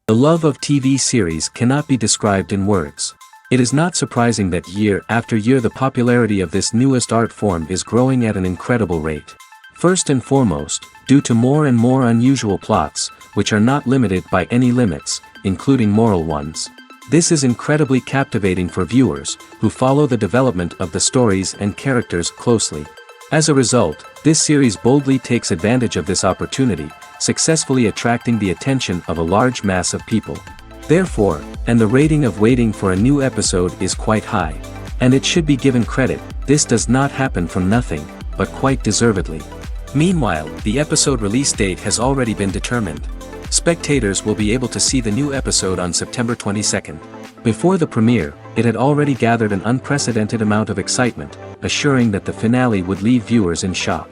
The love of TV series cannot be described in words. It is not surprising that year after year the popularity of this newest art form is growing at an incredible rate. First and foremost, due to more and more unusual plots, which are not limited by any limits, including moral ones. This is incredibly captivating for viewers, who follow the development of the stories and characters closely. As a result, this series boldly takes advantage of this opportunity, successfully attracting the attention of a large mass of people. Therefore, and the rating of waiting for a new episode is quite high. And it should be given credit, this does not happen from nothing, but quite deservedly. Meanwhile, the episode release date has already been determined. Spectators will be able to see the new episode on September 22nd. Before the premiere, it had already gathered an unprecedented amount of excitement, assuring that the finale would leave viewers in shock.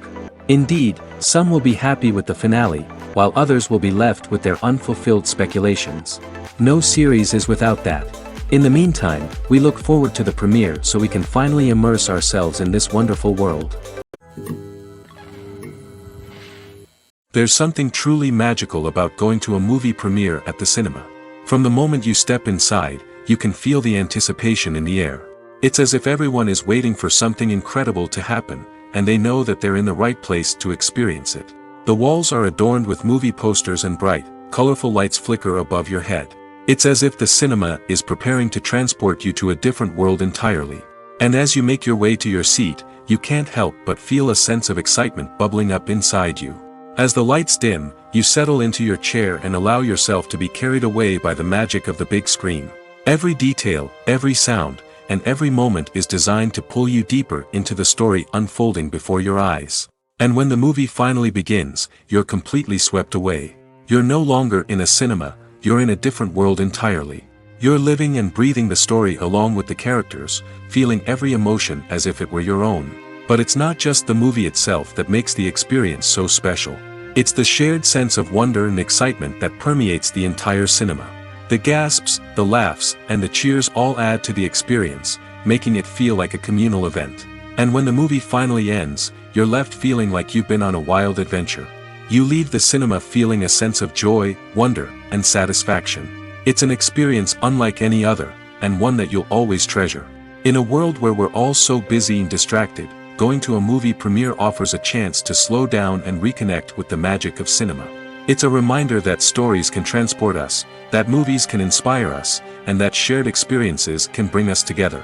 Indeed, some will be happy with the finale, while others will be left with their unfulfilled speculations. No series is without that. In the meantime, we look forward to the premiere so we can finally immerse ourselves in this wonderful world. There's something truly magical about going to a movie premiere at the cinema. From the moment you step inside, you can feel the anticipation in the air. It's as if everyone is waiting for something incredible to happen, and they know that they're in the right place to experience it. The walls are adorned with movie posters and bright, colorful lights flicker above your head. It's as if the cinema is preparing to transport you to a different world entirely. And as you make your way to your seat, you can't help but feel a sense of excitement bubbling up inside you. As the lights dim, you settle into your chair and allow yourself to be carried away by the magic of the big screen. Every detail, every sound, and every moment is designed to pull you deeper into the story unfolding before your eyes. And when the movie finally begins, you're completely swept away. You're no longer in a cinema, you're in a different world entirely. You're living and breathing the story along with the characters, feeling every emotion as if it were your own. But it's not just the movie itself that makes the experience so special. It's the shared sense of wonder and excitement that permeates the entire cinema. The gasps, the laughs, and the cheers all add to the experience, making it feel like a communal event. And when the movie finally ends, you're left feeling like you've been on a wild adventure. You leave the cinema feeling a sense of joy, wonder, and satisfaction. It's an experience unlike any other, and one that you'll always treasure. In a world where we're all so busy and distracted, going to a movie premiere offers a chance to slow down and reconnect with the magic of cinema. It's a reminder that stories can transport us, that movies can inspire us, and that shared experiences can bring us together.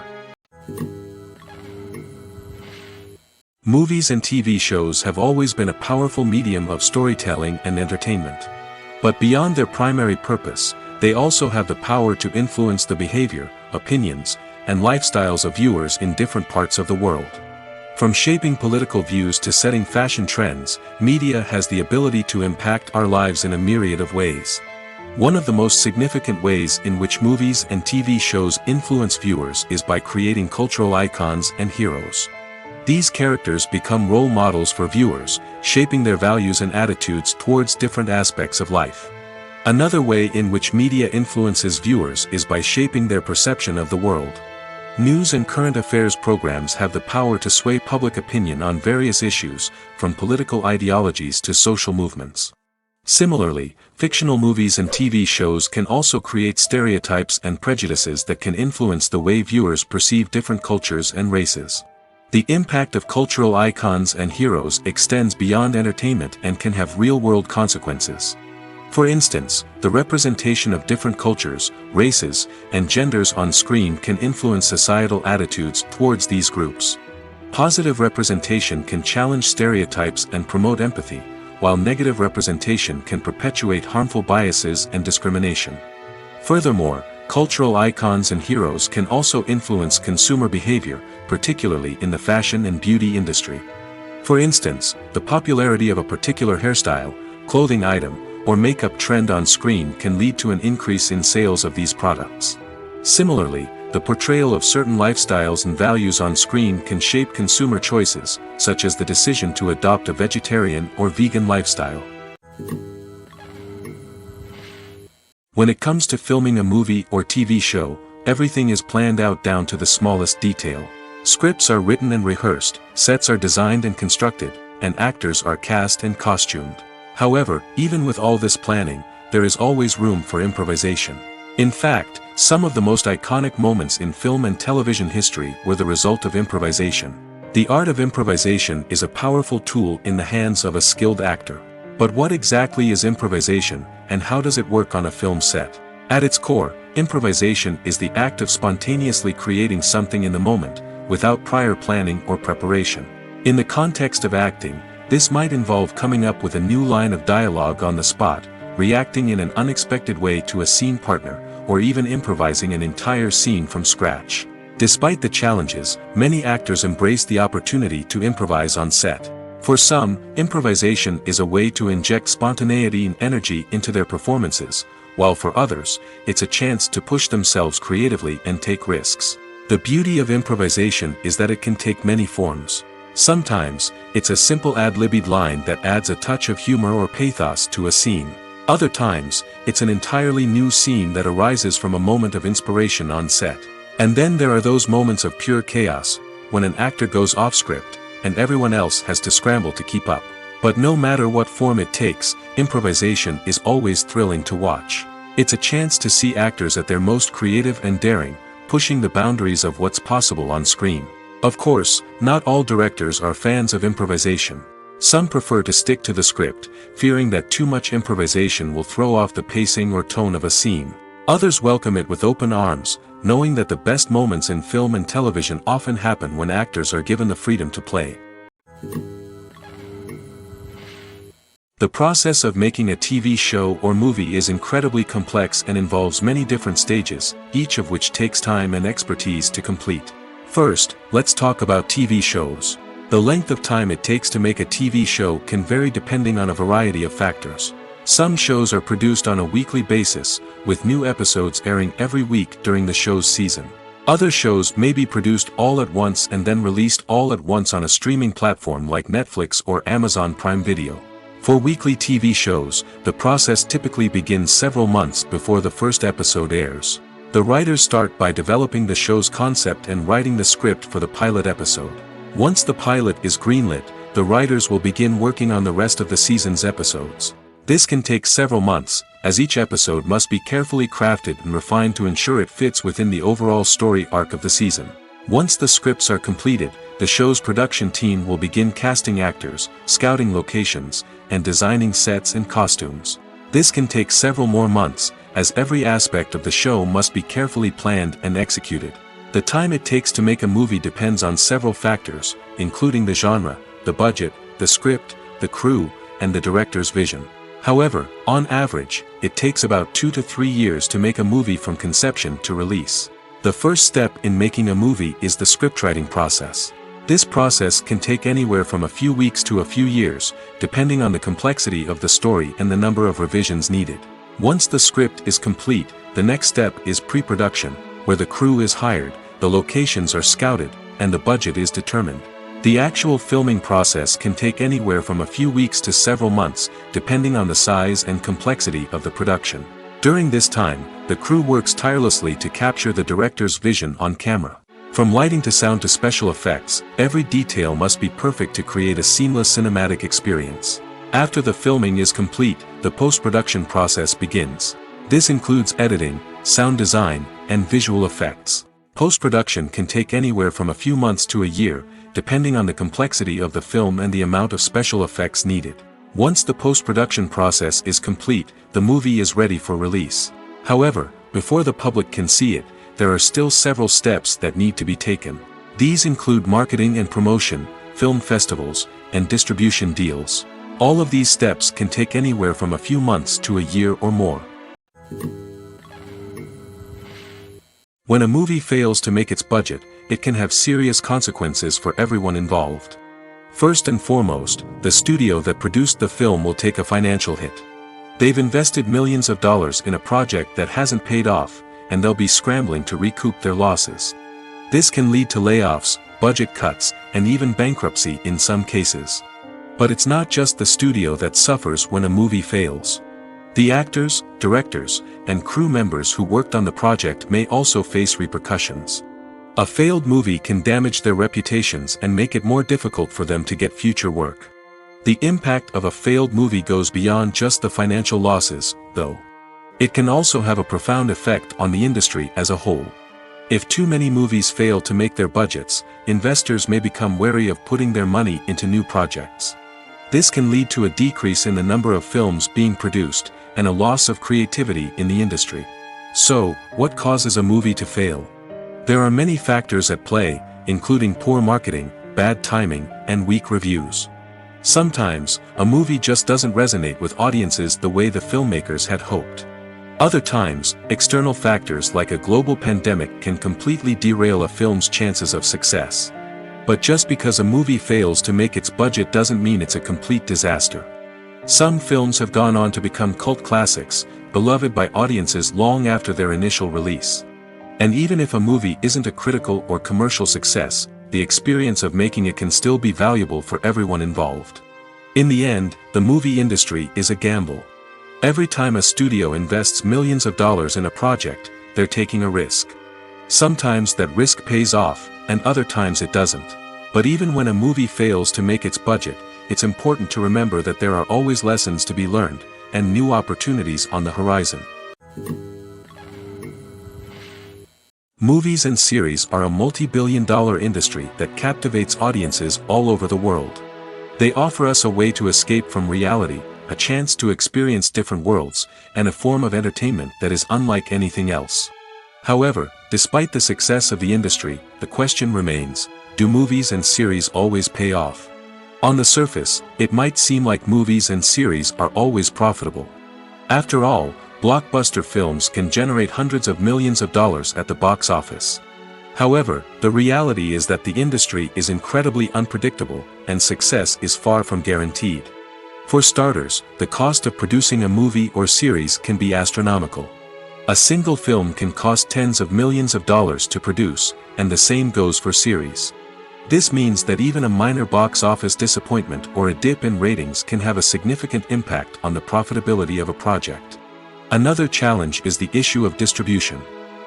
Movies and TV shows have always been a powerful medium of storytelling and entertainment. But beyond their primary purpose, they also have the power to influence the behavior, opinions, and lifestyles of viewers in different parts of the world. From shaping political views to setting fashion trends, media has the ability to impact our lives in a myriad of ways. One of the most significant ways in which movies and TV shows influence viewers is by creating cultural icons and heroes. These characters become role models for viewers, shaping their values and attitudes towards different aspects of life. Another way in which media influences viewers is by shaping their perception of the world. News and current affairs programs have the power to sway public opinion on various issues, from political ideologies to social movements. Similarly, fictional movies and TV shows can also create stereotypes and prejudices that can influence the way viewers perceive different cultures and races. The impact of cultural icons and heroes extends beyond entertainment and can have real-world consequences. For instance, the representation of different cultures, races, and genders on screen can influence societal attitudes towards these groups. Positive representation can challenge stereotypes and promote empathy, while negative representation can perpetuate harmful biases and discrimination. Furthermore, cultural icons and heroes can also influence consumer behavior, particularly in the fashion and beauty industry. For instance, the popularity of a particular hairstyle, clothing item, or makeup trend on screen can lead to an increase in sales of these products. Similarly, the portrayal of certain lifestyles and values on screen can shape consumer choices, such as the decision to adopt a vegetarian or vegan lifestyle. When it comes to filming a movie or TV show, everything is planned out down to the smallest detail. Scripts are written and rehearsed, sets are designed and constructed, and actors are cast and costumed. However, even with all this planning, there is always room for improvisation. In fact, some of the most iconic moments in film and television history were the result of improvisation. The art of improvisation is a powerful tool in the hands of a skilled actor. But what exactly is improvisation, and how does it work on a film set? At its core, improvisation is the act of spontaneously creating something in the moment, without prior planning or preparation. In the context of acting, this might involve coming up with a new line of dialogue on the spot, reacting in an unexpected way to a scene partner, or even improvising an entire scene from scratch. Despite the challenges, many actors embrace the opportunity to improvise on set. For some, improvisation is a way to inject spontaneity and energy into their performances, while for others, it's a chance to push themselves creatively and take risks. The beauty of improvisation is that it can take many forms. Sometimes, it's a simple ad-libbed line that adds a touch of humor or pathos to a scene. Other times, it's an entirely new scene that arises from a moment of inspiration on set. And then there are those moments of pure chaos, when an actor goes off script, and everyone else has to scramble to keep up. But no matter what form it takes, improvisation is always thrilling to watch. It's a chance to see actors at their most creative and daring, pushing the boundaries of what's possible on screen. Of course, not all directors are fans of improvisation. Some prefer to stick to the script, fearing that too much improvisation will throw off the pacing or tone of a scene. Others welcome it with open arms, knowing that the best moments in film and television often happen when actors are given the freedom to play. The process of making a TV show or movie is incredibly complex and involves many different stages, each of which takes time and expertise to complete. First, let's talk about TV shows. The length of time it takes to make a TV show can vary depending on a variety of factors. Some shows are produced on a weekly basis, with new episodes airing every week during the show's season. Other shows may be produced all at once and then released all at once on a streaming platform like Netflix or Amazon Prime Video. For weekly TV shows, the process typically begins several months before the first episode airs. The writers start by developing the show's concept and writing the script for the pilot episode. Once the pilot is greenlit, the writers will begin working on the rest of the season's episodes. This can take several months, as each episode must be carefully crafted and refined to ensure it fits within the overall story arc of the season. Once the scripts are completed, the show's production team will begin casting actors, scouting locations, and designing sets and costumes. This can take several more months, as every aspect of the show must be carefully planned and executed. The time it takes to make a movie depends on several factors, including the genre, the budget, the script, the crew, and the director's vision. However, on average, it takes about 2 to 3 years to make a movie from conception to release. The first step in making a movie is the scriptwriting process. This process can take anywhere from a few weeks to a few years, depending on the complexity of the story and the number of revisions needed. Once the script is complete, the next step is pre-production, where the crew is hired, the locations are scouted, and the budget is determined. The actual filming process can take anywhere from a few weeks to several months, depending on the size and complexity of the production. During this time, the crew works tirelessly to capture the director's vision on camera. From lighting to sound to special effects, every detail must be perfect to create a seamless cinematic experience. After the filming is complete, the post-production process begins. This includes editing, sound design, and visual effects. Post-production can take anywhere from a few months to a year, depending on the complexity of the film and the amount of special effects needed. Once the post-production process is complete, the movie is ready for release. However, before the public can see it, there are still several steps that need to be taken. These include marketing and promotion, film festivals, and distribution deals. All of these steps can take anywhere from a few months to a year or more. When a movie fails to make its budget, it can have serious consequences for everyone involved. First and foremost, the studio that produced the film will take a financial hit. They've invested millions of dollars in a project that hasn't paid off, and they'll be scrambling to recoup their losses. This can lead to layoffs, budget cuts, and even bankruptcy in some cases. But it's not just the studio that suffers when a movie fails. The actors, directors, and crew members who worked on the project may also face repercussions. A failed movie can damage their reputations and make it more difficult for them to get future work. The impact of a failed movie goes beyond just the financial losses, though. It can also have a profound effect on the industry as a whole. If too many movies fail to make their budgets, investors may become wary of putting their money into new projects. This can lead to a decrease in the number of films being produced, and a loss of creativity in the industry. So, what causes a movie to fail? There are many factors at play, including poor marketing, bad timing, and weak reviews. Sometimes, a movie just doesn't resonate with audiences the way the filmmakers had hoped. Other times, external factors like a global pandemic can completely derail a film's chances of success. But just because a movie fails to make its budget doesn't mean it's a complete disaster. Some films have gone on to become cult classics, beloved by audiences long after their initial release. And even if a movie isn't a critical or commercial success, the experience of making it can still be valuable for everyone involved. In the end, the movie industry is a gamble. Every time a studio invests millions of dollars in a project, they're taking a risk. Sometimes that risk pays off, and other times it doesn't. But even when a movie fails to make its budget, it's important to remember that there are always lessons to be learned, and new opportunities on the horizon. Movies and series are a multi-billion-dollar industry that captivates audiences all over the world. They offer us a way to escape from reality, a chance to experience different worlds, and a form of entertainment that is unlike anything else. However, despite the success of the industry, the question remains, do movies and series always pay off? On the surface, it might seem like movies and series are always profitable. After all, blockbuster films can generate hundreds of millions of dollars at the box office. However, the reality is that the industry is incredibly unpredictable, and success is far from guaranteed. For starters, the cost of producing a movie or series can be astronomical. A single film can cost tens of millions of dollars to produce, and the same goes for series. This means that even a minor box office disappointment or a dip in ratings can have a significant impact on the profitability of a project. Another challenge is the issue of distribution.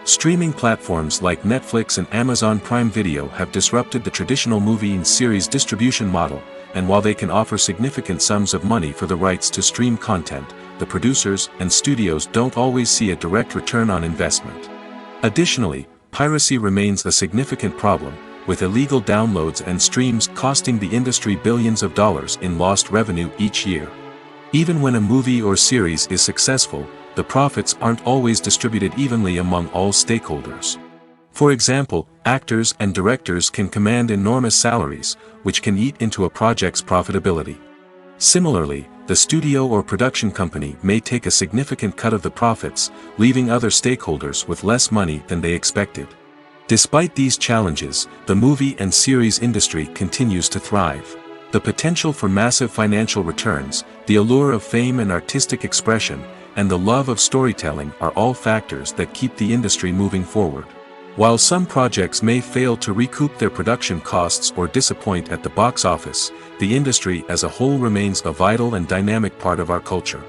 Streaming platforms like Netflix and Amazon Prime Video have disrupted the traditional movie and series distribution model, and while they can offer significant sums of money for the rights to stream content, the producers and studios don't always see a direct return on investment. Additionally, piracy remains a significant problem, with illegal downloads and streams costing the industry billions of dollars in lost revenue each year. Even when a movie or series is successful, the profits aren't always distributed evenly among all stakeholders. For example, actors and directors can command enormous salaries, which can eat into a project's profitability. Similarly, the studio or production company may take a significant cut of the profits, leaving other stakeholders with less money than they expected. Despite these challenges, the movie and series industry continues to thrive. The potential for massive financial returns, the allure of fame and artistic expression, and the love of storytelling are all factors that keep the industry moving forward. While some projects may fail to recoup their production costs or disappoint at the box office, the industry as a whole remains a vital and dynamic part of our culture.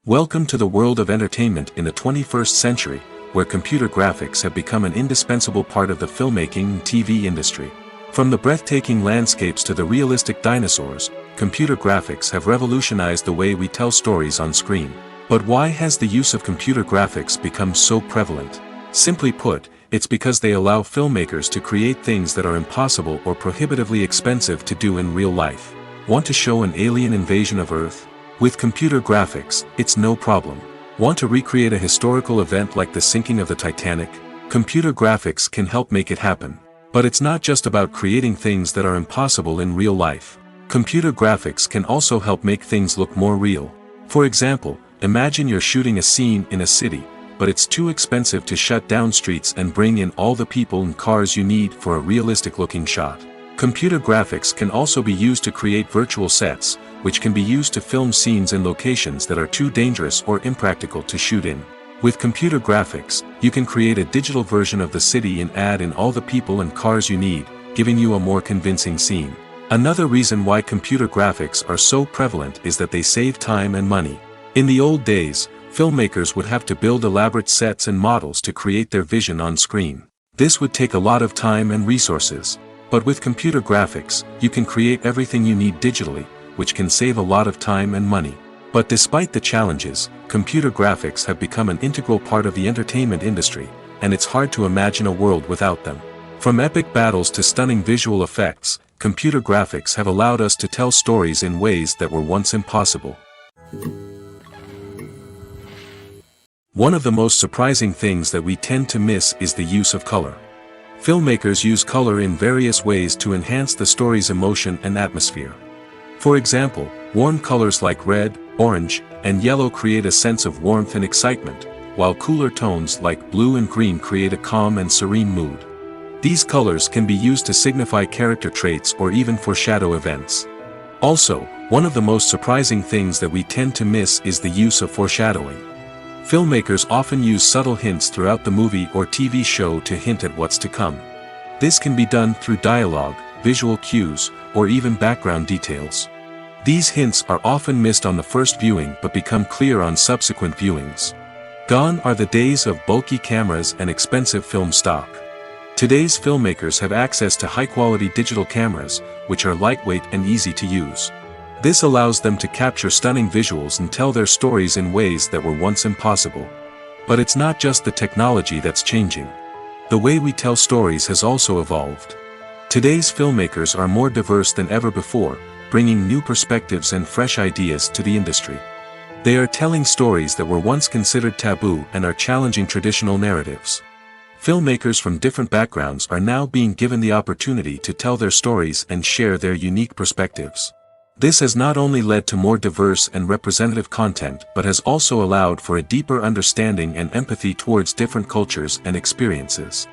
Welcome to the world of entertainment in the 21st century, where computer graphics have become an indispensable part of the filmmaking and TV industry. From the breathtaking landscapes to the realistic dinosaurs, computer graphics have revolutionized the way we tell stories on screen. But why has the use of computer graphics become so prevalent? Simply put, It's because they allow filmmakers to create things that are impossible or prohibitively expensive to do in real life. Want to show an alien invasion of Earth? With computer graphics, it's no problem. Want to recreate a historical event like the sinking of the Titanic? Computer graphics can help make it happen. But it's not just about creating things that are impossible in real life. Computer graphics can also help make things look more real. For example, imagine you're shooting a scene in a city, but it's too expensive to shut down streets and bring in all the people and cars you need for a realistic-looking shot. Computer graphics can also be used to create virtual sets, which can be used to film scenes in locations that are too dangerous or impractical to shoot in. With computer graphics, you can create a digital version of the city and add in all the people and cars you need, giving you a more convincing scene. Another reason why computer graphics are so prevalent is that they save time and money. In the old days, filmmakers would have to build elaborate sets and models to create their vision on screen. This would take a lot of time and resources. But with computer graphics, you can create everything you need digitally, which can save a lot of time and money. But despite the challenges, computer graphics have become an integral part of the entertainment industry, and it's hard to imagine a world without them. From epic battles to stunning visual effects, computer graphics have allowed us to tell stories in ways that were once impossible. One of the most surprising things that we tend to miss is the use of color. Filmmakers use color in various ways to enhance the story's emotion and atmosphere. For example, warm colors like red, orange, and yellow create a sense of warmth and excitement, while cooler tones like blue and green create a calm and serene mood. These colors can be used to signify character traits or even foreshadow events. Also, one of the most surprising things that we tend to miss is the use of foreshadowing. Filmmakers often use subtle hints throughout the movie or TV show to hint at what's to come. This can be done through dialogue, visual cues, or even background details. These hints are often missed on the first viewing but become clear on subsequent viewings. Gone are the days of bulky cameras and expensive film stock. Today's filmmakers have access to high-quality digital cameras, which are lightweight and easy to use. This allows them to capture stunning visuals and tell their stories in ways that were once impossible. But it's not just the technology that's changing. The way we tell stories has also evolved. Today's filmmakers are more diverse than ever before, bringing new perspectives and fresh ideas to the industry. They are telling stories that were once considered taboo and are challenging traditional narratives. Filmmakers from different backgrounds are now being given the opportunity to tell their stories and share their unique perspectives. This has not only led to more diverse and representative content but has also allowed for a deeper understanding and empathy towards different cultures and experiences.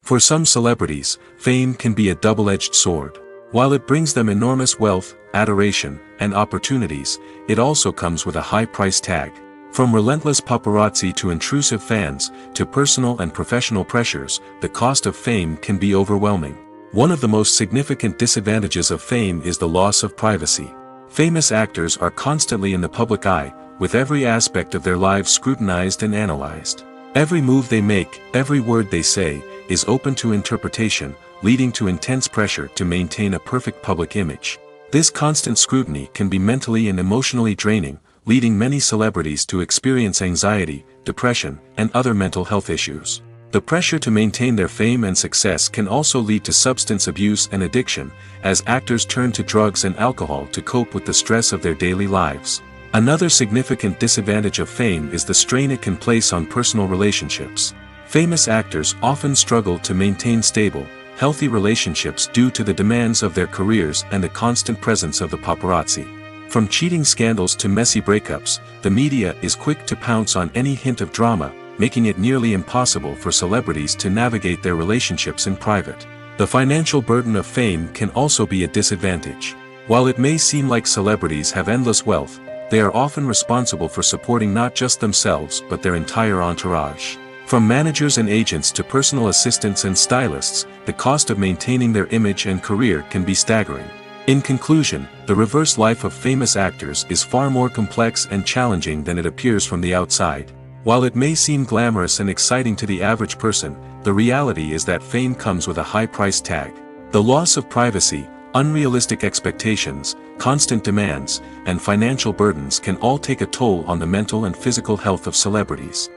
For some celebrities, fame can be a double-edged sword. While it brings them enormous wealth, adoration, and opportunities, it also comes with a high price tag. From relentless paparazzi to intrusive fans, to personal and professional pressures, the cost of fame can be overwhelming. One of the most significant disadvantages of fame is the loss of privacy. Famous actors are constantly in the public eye, with every aspect of their lives scrutinized and analyzed. Every move they make, every word they say, is open to interpretation, leading to intense pressure to maintain a perfect public image. This constant scrutiny can be mentally and emotionally draining, leading many celebrities to experience anxiety, depression, and other mental health issues. The pressure to maintain their fame and success can also lead to substance abuse and addiction, as actors turn to drugs and alcohol to cope with the stress of their daily lives. Another significant disadvantage of fame is the strain it can place on personal relationships. Famous actors often struggle to maintain stable, healthy relationships due to the demands of their careers and the constant presence of the paparazzi. From cheating scandals to messy breakups, the media is quick to pounce on any hint of drama, making it nearly impossible for celebrities to navigate their relationships in private. The financial burden of fame can also be a disadvantage. While it may seem like celebrities have endless wealth, they are often responsible for supporting not just themselves but their entire entourage. From managers and agents to personal assistants and stylists, the cost of maintaining their image and career can be staggering. In conclusion, the reverse life of famous actors is far more complex and challenging than it appears from the outside. While it may seem glamorous and exciting to the average person, the reality is that fame comes with a high price tag. The loss of privacy, unrealistic expectations, constant demands, and financial burdens can all take a toll on the mental and physical health of celebrities.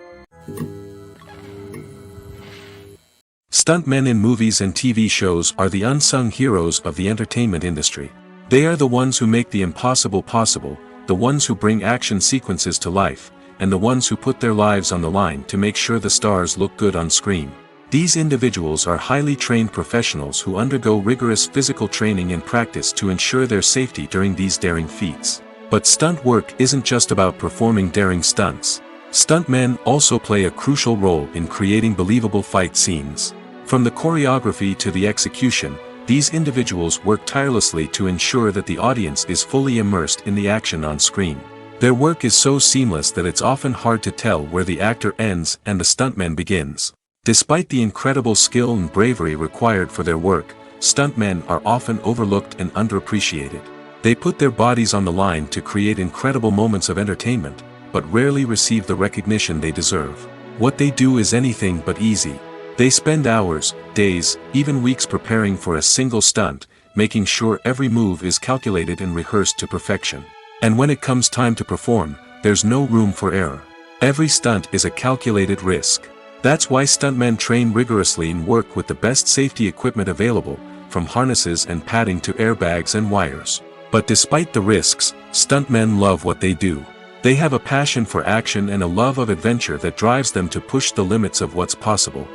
Stuntmen in movies and TV shows are the unsung heroes of the entertainment industry. They are the ones who make the impossible possible, the ones who bring action sequences to life, and the ones who put their lives on the line to make sure the stars look good on screen. These individuals are highly trained professionals who undergo rigorous physical training and practice to ensure their safety during these daring feats. But stunt work isn't just about performing daring stunts. Stuntmen also play a crucial role in creating believable fight scenes. From the choreography to the execution, these individuals work tirelessly to ensure that the audience is fully immersed in the action on screen. Their work is so seamless that it's often hard to tell where the actor ends and the stuntman begins. Despite the incredible skill and bravery required for their work, stuntmen are often overlooked and underappreciated. They put their bodies on the line to create incredible moments of entertainment, but rarely receive the recognition they deserve. What they do is anything but easy. They spend hours, days, even weeks preparing for a single stunt, making sure every move is calculated and rehearsed to perfection. And when it comes time to perform, there's no room for error. Every stunt is a calculated risk. That's why stuntmen train rigorously and work with the best safety equipment available, from harnesses and padding to airbags and wires. But despite the risks, stuntmen love what they do. They have a passion for action and a love of adventure that drives them to push the limits of what's possible.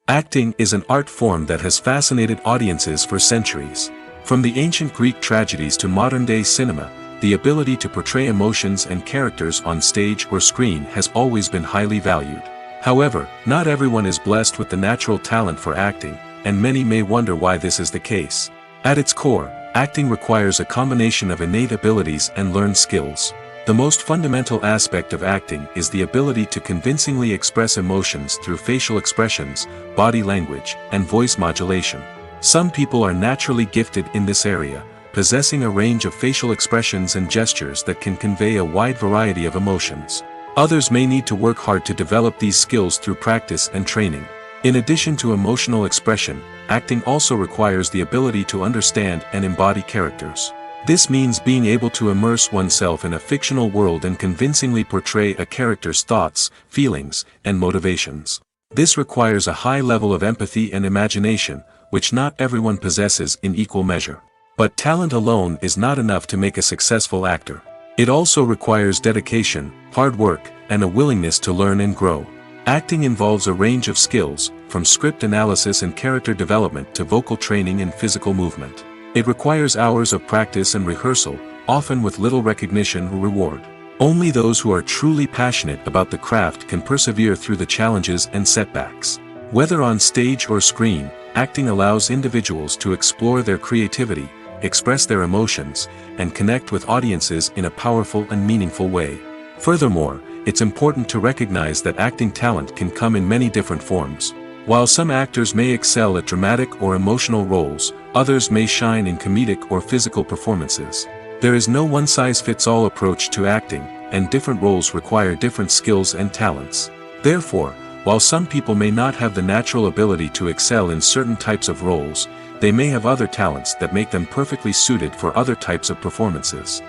Acting is an art form that has fascinated audiences for centuries. From the ancient Greek tragedies to modern-day cinema, the ability to portray emotions and characters on stage or screen has always been highly valued. However, not everyone is blessed with the natural talent for acting, and many may wonder why this is the case. At its core, acting requires a combination of innate abilities and learned skills. The most fundamental aspect of acting is the ability to convincingly express emotions through facial expressions, body language, and voice modulation. Some people are naturally gifted in this area, possessing a range of facial expressions and gestures that can convey a wide variety of emotions. Others may need to work hard to develop these skills through practice and training. In addition to emotional expression, acting also requires the ability to understand and embody characters. This means being able to immerse oneself in a fictional world and convincingly portray a character's thoughts, feelings, and motivations. This requires a high level of empathy and imagination, which not everyone possesses in equal measure. But talent alone is not enough to make a successful actor. It also requires dedication, hard work, and a willingness to learn and grow. Acting involves a range of skills, from script analysis and character development to vocal training and physical movement. It requires hours of practice and rehearsal, often with little recognition or reward. Only those who are truly passionate about the craft can persevere through the challenges and setbacks. Whether on stage or screen, acting allows individuals to explore their creativity, express their emotions, and connect with audiences in a powerful and meaningful way. Furthermore, it's important to recognize that acting talent can come in many different forms. While some actors may excel at dramatic or emotional roles, others may shine in comedic or physical performances. There is no one-size-fits-all approach to acting, and different roles require different skills and talents. Therefore, while some people may not have the natural ability to excel in certain types of roles, they may have other talents that make them perfectly suited for other types of performances.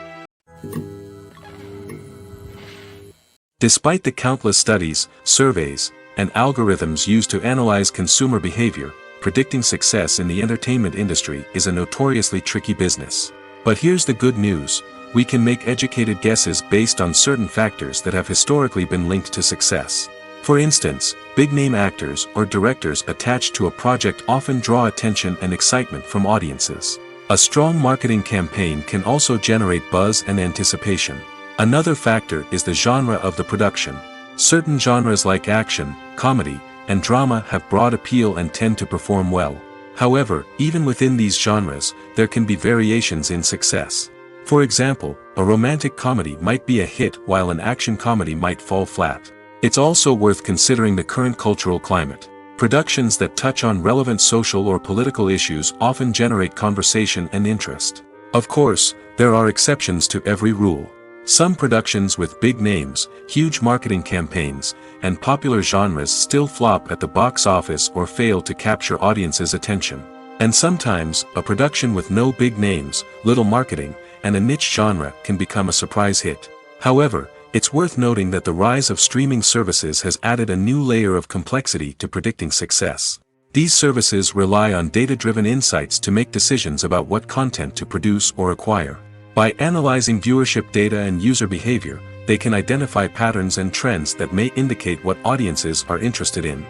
Despite the countless studies, surveys, and algorithms used to analyze consumer behavior, predicting success in the entertainment industry is a notoriously tricky business. But here's the good news: we can make educated guesses based on certain factors that have historically been linked to success. For instance, big-name actors or directors attached to a project often draw attention and excitement from audiences. A strong marketing campaign can also generate buzz and anticipation. Another factor is the genre of the production. Certain genres like action, comedy, and drama have broad appeal and tend to perform well. However, even within these genres, there can be variations in success. For example, a romantic comedy might be a hit while an action comedy might fall flat. It's also worth considering the current cultural climate. Productions that touch on relevant social or political issues often generate conversation and interest. Of course, there are exceptions to every rule. Some productions with big names, huge marketing campaigns, and popular genres still flop at the box office or fail to capture audiences' attention. And sometimes, a production with no big names, little marketing, and a niche genre can become a surprise hit. However, It's worth noting that the rise of streaming services has added a new layer of complexity to predicting success. These services rely on data-driven insights to make decisions about what content to produce or acquire. By analyzing viewership data and user behavior, they can identify patterns and trends that may indicate what audiences are interested in.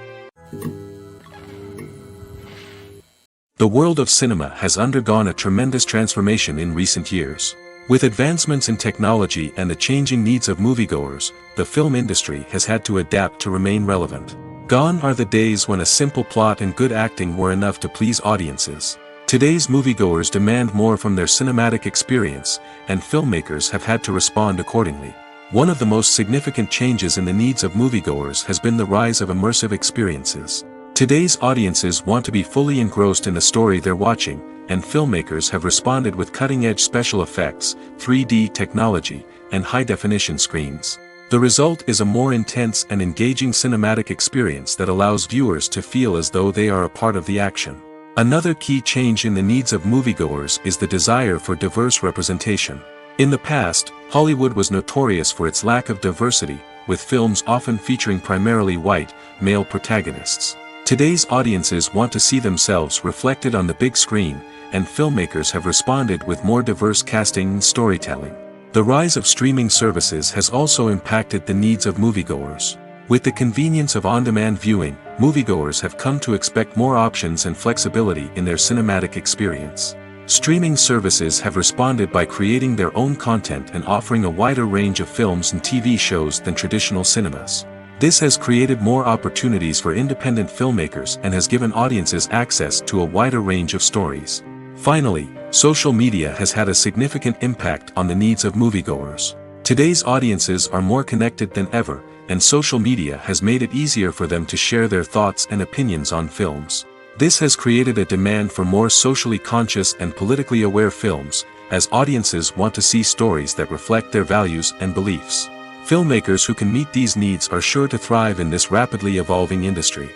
The world of cinema has undergone a tremendous transformation in recent years. With advancements in technology and the changing needs of moviegoers, the film industry has had to adapt to remain relevant. Gone are the days when a simple plot and good acting were enough to please audiences. Today's moviegoers demand more from their cinematic experience, and filmmakers have had to respond accordingly. One of the most significant changes in the needs of moviegoers has been the rise of immersive experiences. Today's audiences want to be fully engrossed in the story they're watching, and filmmakers have responded with cutting-edge special effects, 3D technology, and high-definition screens. The result is a more intense and engaging cinematic experience that allows viewers to feel as though they are a part of the action. Another key change in the needs of moviegoers is the desire for diverse representation. In the past, Hollywood was notorious for its lack of diversity, with films often featuring primarily white, male protagonists. Today's audiences want to see themselves reflected on the big screen, and filmmakers have responded with more diverse casting and storytelling. The rise of streaming services has also impacted the needs of moviegoers. With the convenience of on-demand viewing, moviegoers have come to expect more options and flexibility in their cinematic experience. Streaming services have responded by creating their own content and offering a wider range of films and TV shows than traditional cinemas. This has created more opportunities for independent filmmakers and has given audiences access to a wider range of stories. Finally, social media has had a significant impact on the needs of moviegoers. Today's audiences are more connected than ever, and social media has made it easier for them to share their thoughts and opinions on films. This has created a demand for more socially conscious and politically aware films, as audiences want to see stories that reflect their values and beliefs. Filmmakers who can meet these needs are sure to thrive in this rapidly evolving industry.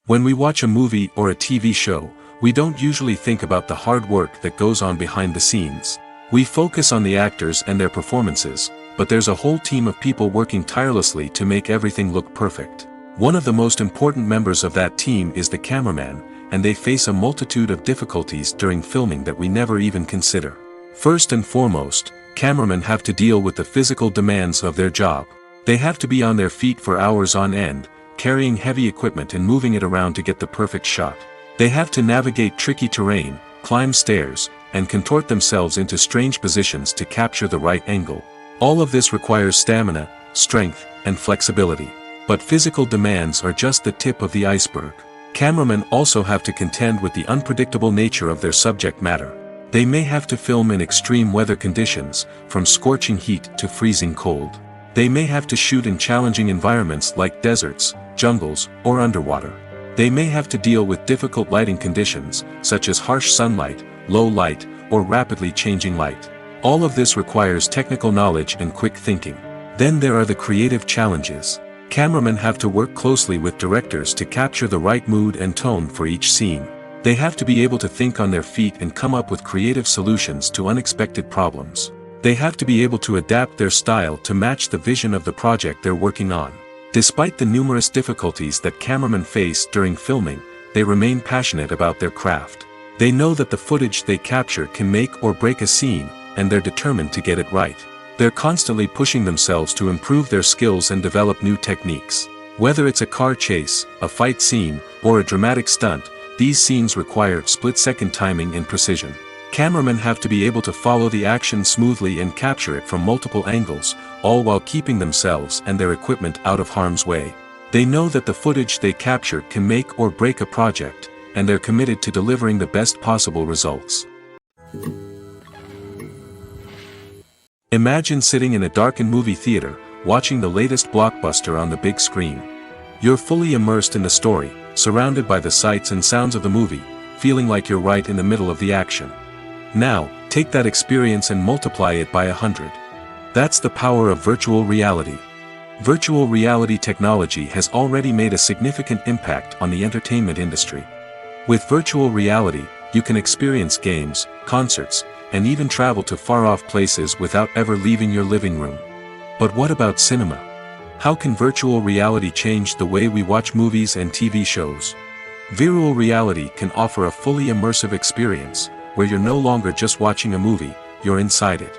When we watch a movie or a TV show, we don't usually think about the hard work that goes on behind the scenes. We focus on the actors and their performances, but there's a whole team of people working tirelessly to make everything look perfect. One of the most important members of that team is the cameraman, and they face a multitude of difficulties during filming that we never even consider. First and foremost, cameramen have to deal with the physical demands of their job. They have to be on their feet for hours on end, carrying heavy equipment and moving it around to get the perfect shot. They have to navigate tricky terrain, climb stairs, and contort themselves into strange positions to capture the right angle. All of this requires stamina, strength, and flexibility. But physical demands are just the tip of the iceberg. Cameramen also have to contend with the unpredictable nature of their subject matter. They may have to film in extreme weather conditions, from scorching heat to freezing cold. They may have to shoot in challenging environments like deserts, jungles, or underwater. They may have to deal with difficult lighting conditions, such as harsh sunlight, low light, or rapidly changing light. All of this requires technical knowledge and quick thinking. Then there are the creative challenges. Cameramen have to work closely with directors to capture the right mood and tone for each scene. They have to be able to think on their feet and come up with creative solutions to unexpected problems. They have to be able to adapt their style to match the vision of the project they're working on. Despite the numerous difficulties that cameramen face during filming, they remain passionate about their craft. They know that the footage they capture can make or break a scene, and they're determined to get it right. They're constantly pushing themselves to improve their skills and develop new techniques. Whether it's a car chase, a fight scene, or a dramatic stunt, these scenes require split-second timing and precision. Cameramen have to be able to follow the action smoothly and capture it from multiple angles, all while keeping themselves and their equipment out of harm's way. They know that the footage they capture can make or break a project, and they're committed to delivering the best possible results. Imagine sitting in a darkened movie theater, watching the latest blockbuster on the big screen. You're fully immersed in the story, surrounded by the sights and sounds of the movie, feeling like you're right in the middle of the action. Now, take that experience and multiply it by 100. That's the power of virtual reality. Virtual reality technology has already made a significant impact on the entertainment industry. With virtual reality, you can experience games, concerts, and even travel to far-off places without ever leaving your living room. But what about cinema? How can virtual reality change the way we watch movies and TV shows? Virtual reality can offer a fully immersive experience, where you're no longer just watching a movie, you're inside it.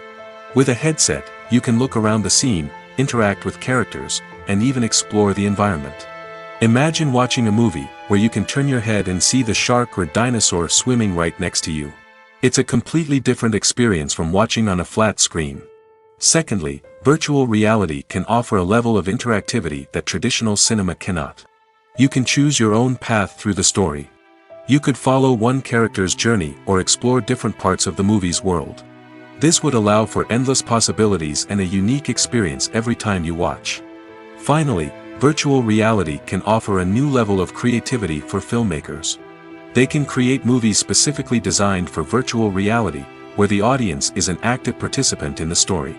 With a headset, you can look around the scene, interact with characters, and even explore the environment. Imagine watching a movie, where you can turn your head and see the shark or dinosaur swimming right next to you. It's a completely different experience from watching on a flat screen. Secondly, virtual reality can offer a level of interactivity that traditional cinema cannot. You can choose your own path through the story. You could follow one character's journey or explore different parts of the movie's world. This would allow for endless possibilities and a unique experience every time you watch. Finally, virtual reality can offer a new level of creativity for filmmakers. They can create movies specifically designed for virtual reality, where the audience is an active participant in the story.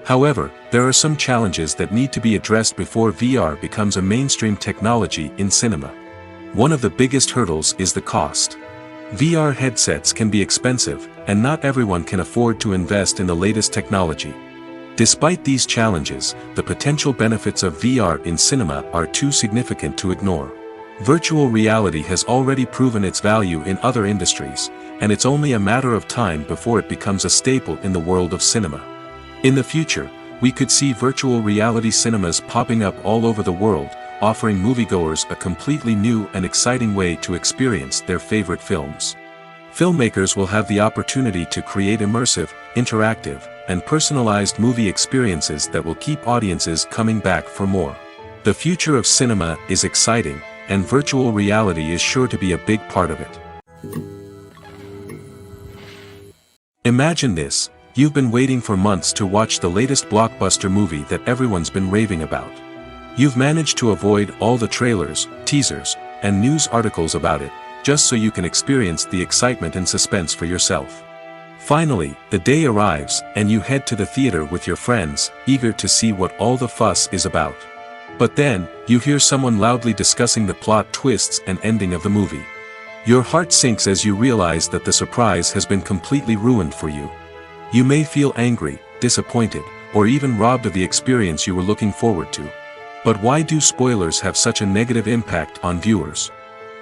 However, there are some challenges that need to be addressed before VR becomes a mainstream technology in cinema. One of the biggest hurdles is the cost. VR headsets can be expensive, and not everyone can afford to invest in the latest technology. Despite these challenges, the potential benefits of VR in cinema are too significant to ignore. Virtual reality has already proven its value in other industries, and it's only a matter of time before it becomes a staple in the world of cinema. In the future, we could see virtual reality cinemas popping up all over the world, offering moviegoers a completely new and exciting way to experience their favorite films. Filmmakers will have the opportunity to create immersive, interactive, and personalized movie experiences that will keep audiences coming back for more. The future of cinema is exciting, and virtual reality is sure to be a big part of it. Imagine this: you've been waiting for months to watch the latest blockbuster movie that everyone's been raving about. You've managed to avoid all the trailers, teasers, and news articles about it, just so you can experience the excitement and suspense for yourself. Finally, the day arrives, and you head to the theater with your friends, eager to see what all the fuss is about. But then, you hear someone loudly discussing the plot twists and ending of the movie. Your heart sinks as you realize that the surprise has been completely ruined for you. You may feel angry, disappointed, or even robbed of the experience you were looking forward to. But why do spoilers have such a negative impact on viewers?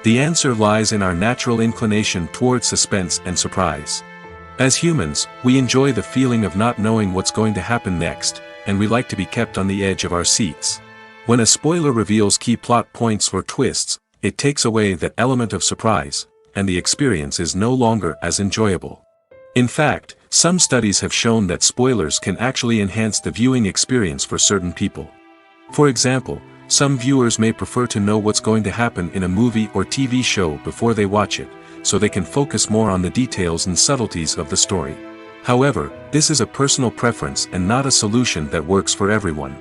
The answer lies in our natural inclination towards suspense and surprise. As humans, we enjoy the feeling of not knowing what's going to happen next, and we like to be kept on the edge of our seats. When a spoiler reveals key plot points or twists, it takes away that element of surprise, and the experience is no longer as enjoyable. In fact, some studies have shown that spoilers can actually enhance the viewing experience for certain people. For example, some viewers may prefer to know what's going to happen in a movie or TV show before they watch it, so they can focus more on the details and subtleties of the story. However, this is a personal preference and not a solution that works for everyone.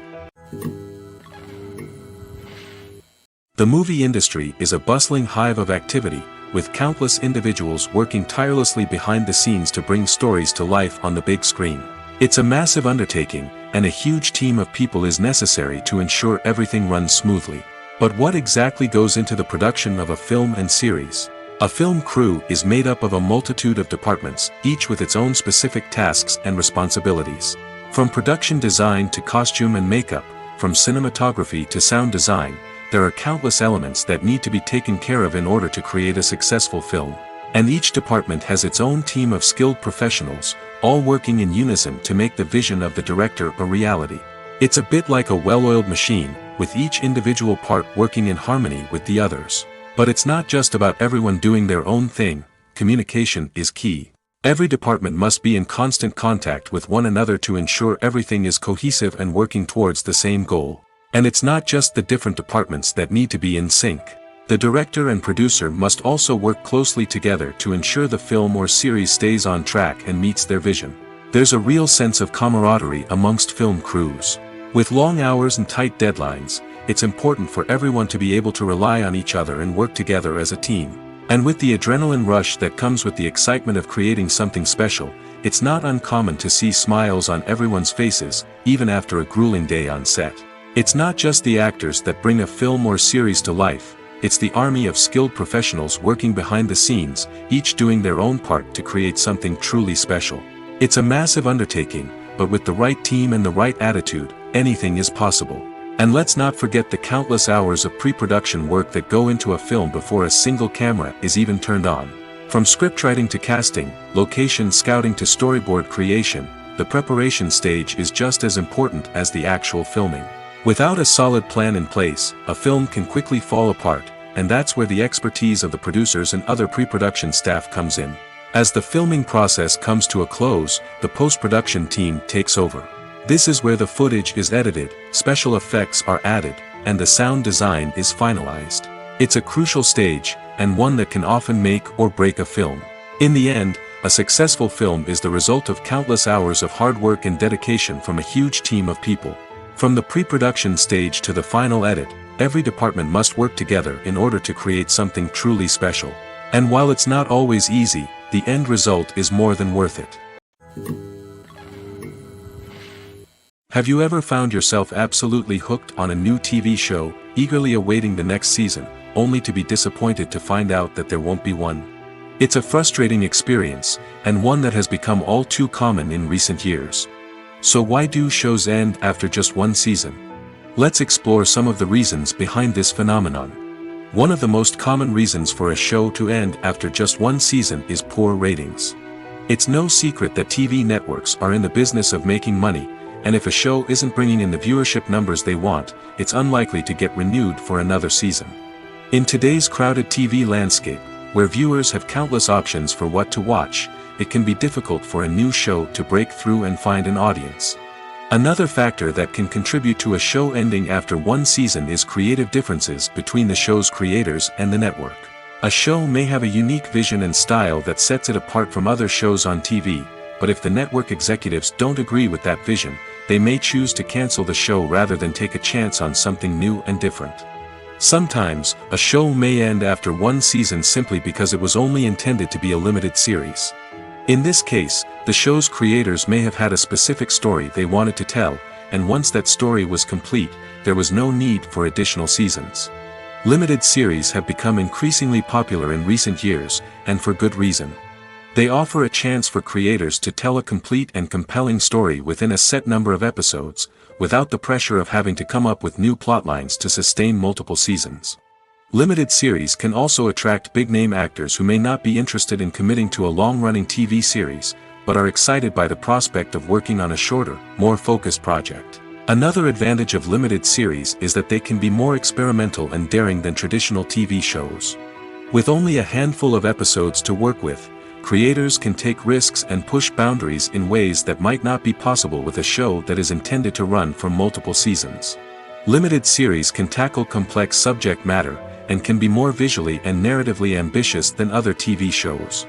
The movie industry is a bustling hive of activity, with countless individuals working tirelessly behind the scenes to bring stories to life on the big screen. It's a massive undertaking, and a huge team of people is necessary to ensure everything runs smoothly. But what exactly goes into the production of a film and series? A film crew is made up of a multitude of departments, each with its own specific tasks and responsibilities. From production design to costume and makeup, from cinematography to sound design, there are countless elements that need to be taken care of in order to create a successful film. And each department has its own team of skilled professionals, all working in unison to make the vision of the director a reality. It's a bit like a well-oiled machine, with each individual part working in harmony with the others. But it's not just about everyone doing their own thing. Communication is key. Every department must be in constant contact with one another to ensure everything is cohesive and working towards the same goal. And it's not just the different departments that need to be in sync. The director and producer must also work closely together to ensure the film or series stays on track and meets their vision. There's a real sense of camaraderie amongst film crews. With long hours and tight deadlines, it's important for everyone to be able to rely on each other and work together as a team. And with the adrenaline rush that comes with the excitement of creating something special, it's not uncommon to see smiles on everyone's faces, even after a grueling day on set. It's not just the actors that bring a film or series to life. it's the army of skilled professionals working behind the scenes, each doing their own part to create something truly special. It's a massive undertaking, but with the right team and the right attitude, anything is possible. And let's not forget the countless hours of pre-production work that go into a film before a single camera is even turned on. From scriptwriting to casting, location scouting to storyboard creation, the preparation stage is just as important as the actual filming. Without a solid plan in place, a film can quickly fall apart, and that's where the expertise of the producers and other pre-production staff comes in. As the filming process comes to a close, the post-production team takes over. This is where the footage is edited, special effects are added, and the sound design is finalized. It's a crucial stage, and one that can often make or break a film. In the end, a successful film is the result of countless hours of hard work and dedication from a huge team of people. From the pre-production stage to the final edit, every department must work together in order to create something truly special. And while it's not always easy, the end result is more than worth it. Have you ever found yourself absolutely hooked on a new TV show, eagerly awaiting the next season, only to be disappointed to find out that there won't be one? It's a frustrating experience, and one that has become all too common in recent years. So why do shows end after just one season? Let's explore some of the reasons behind this phenomenon. One of the most common reasons for a show to end after just one season is poor ratings. It's no secret that TV networks are in the business of making money, and if a show isn't bringing in the viewership numbers they want, it's unlikely to get renewed for another season. In today's crowded TV landscape, where viewers have countless options for what to watch, it can be difficult for a new show to break through and find an audience. Another factor that can contribute to a show ending after one season is creative differences between the show's creators and the network. A show may have a unique vision and style that sets it apart from other shows on TV, but if the network executives don't agree with that vision, they may choose to cancel the show rather than take a chance on something new and different. Sometimes, a show may end after one season simply because it was only intended to be a limited series. In this case, the show's creators may have had a specific story they wanted to tell, and once that story was complete, there was no need for additional seasons. Limited series have become increasingly popular in recent years, and for good reason. They offer a chance for creators to tell a complete and compelling story within a set number of episodes, without the pressure of having to come up with new plotlines to sustain multiple seasons. Limited series can also attract big-name actors who may not be interested in committing to a long-running TV series, but are excited by the prospect of working on a shorter, more focused project. Another advantage of limited series is that they can be more experimental and daring than traditional TV shows. With only a handful of episodes to work with, creators can take risks and push boundaries in ways that might not be possible with a show that is intended to run for multiple seasons. Limited series can tackle complex subject matter, and can be more visually and narratively ambitious than other TV shows.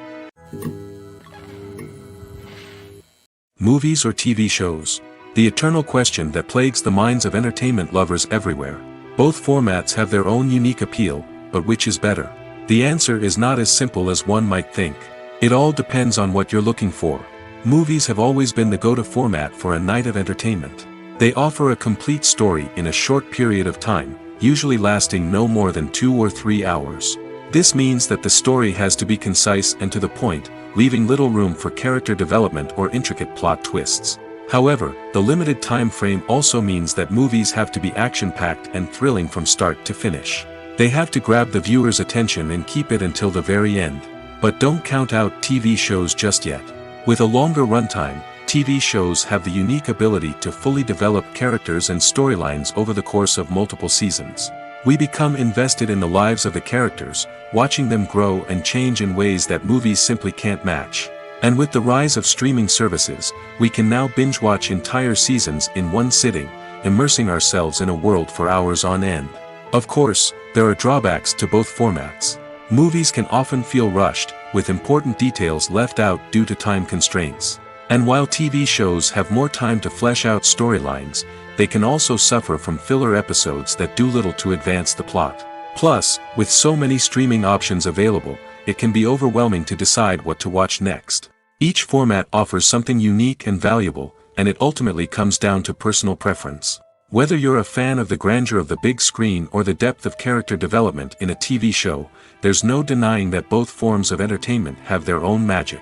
Movies or TV shows? The eternal question that plagues the minds of entertainment lovers everywhere. Both formats have their own unique appeal, but which is better? The answer is not as simple as one might think. It all depends on what you're looking for. Movies have always been the go-to format for a night of entertainment. They offer a complete story in a short period of time, usually lasting no more than 2 or 3 hours. This means that the story has to be concise and to the point, leaving little room for character development or intricate plot twists. However, the limited time frame also means that movies have to be action-packed and thrilling from start to finish. They have to grab the viewer's attention and keep it until the very end. But don't count out TV shows just yet. With a longer runtime, TV shows have the unique ability to fully develop characters and storylines over the course of multiple seasons. We become invested in the lives of the characters, watching them grow and change in ways that movies simply can't match. And with the rise of streaming services, we can now binge-watch entire seasons in one sitting, immersing ourselves in a world for hours on end. Of course, there are drawbacks to both formats. Movies can often feel rushed, with important details left out due to time constraints. And while TV shows have more time to flesh out storylines, they can also suffer from filler episodes that do little to advance the plot. Plus, with so many streaming options available, it can be overwhelming to decide what to watch next. Each format offers something unique and valuable, and it ultimately comes down to personal preference. Whether you're a fan of the grandeur of the big screen or the depth of character development in a TV show, there's no denying that both forms of entertainment have their own magic.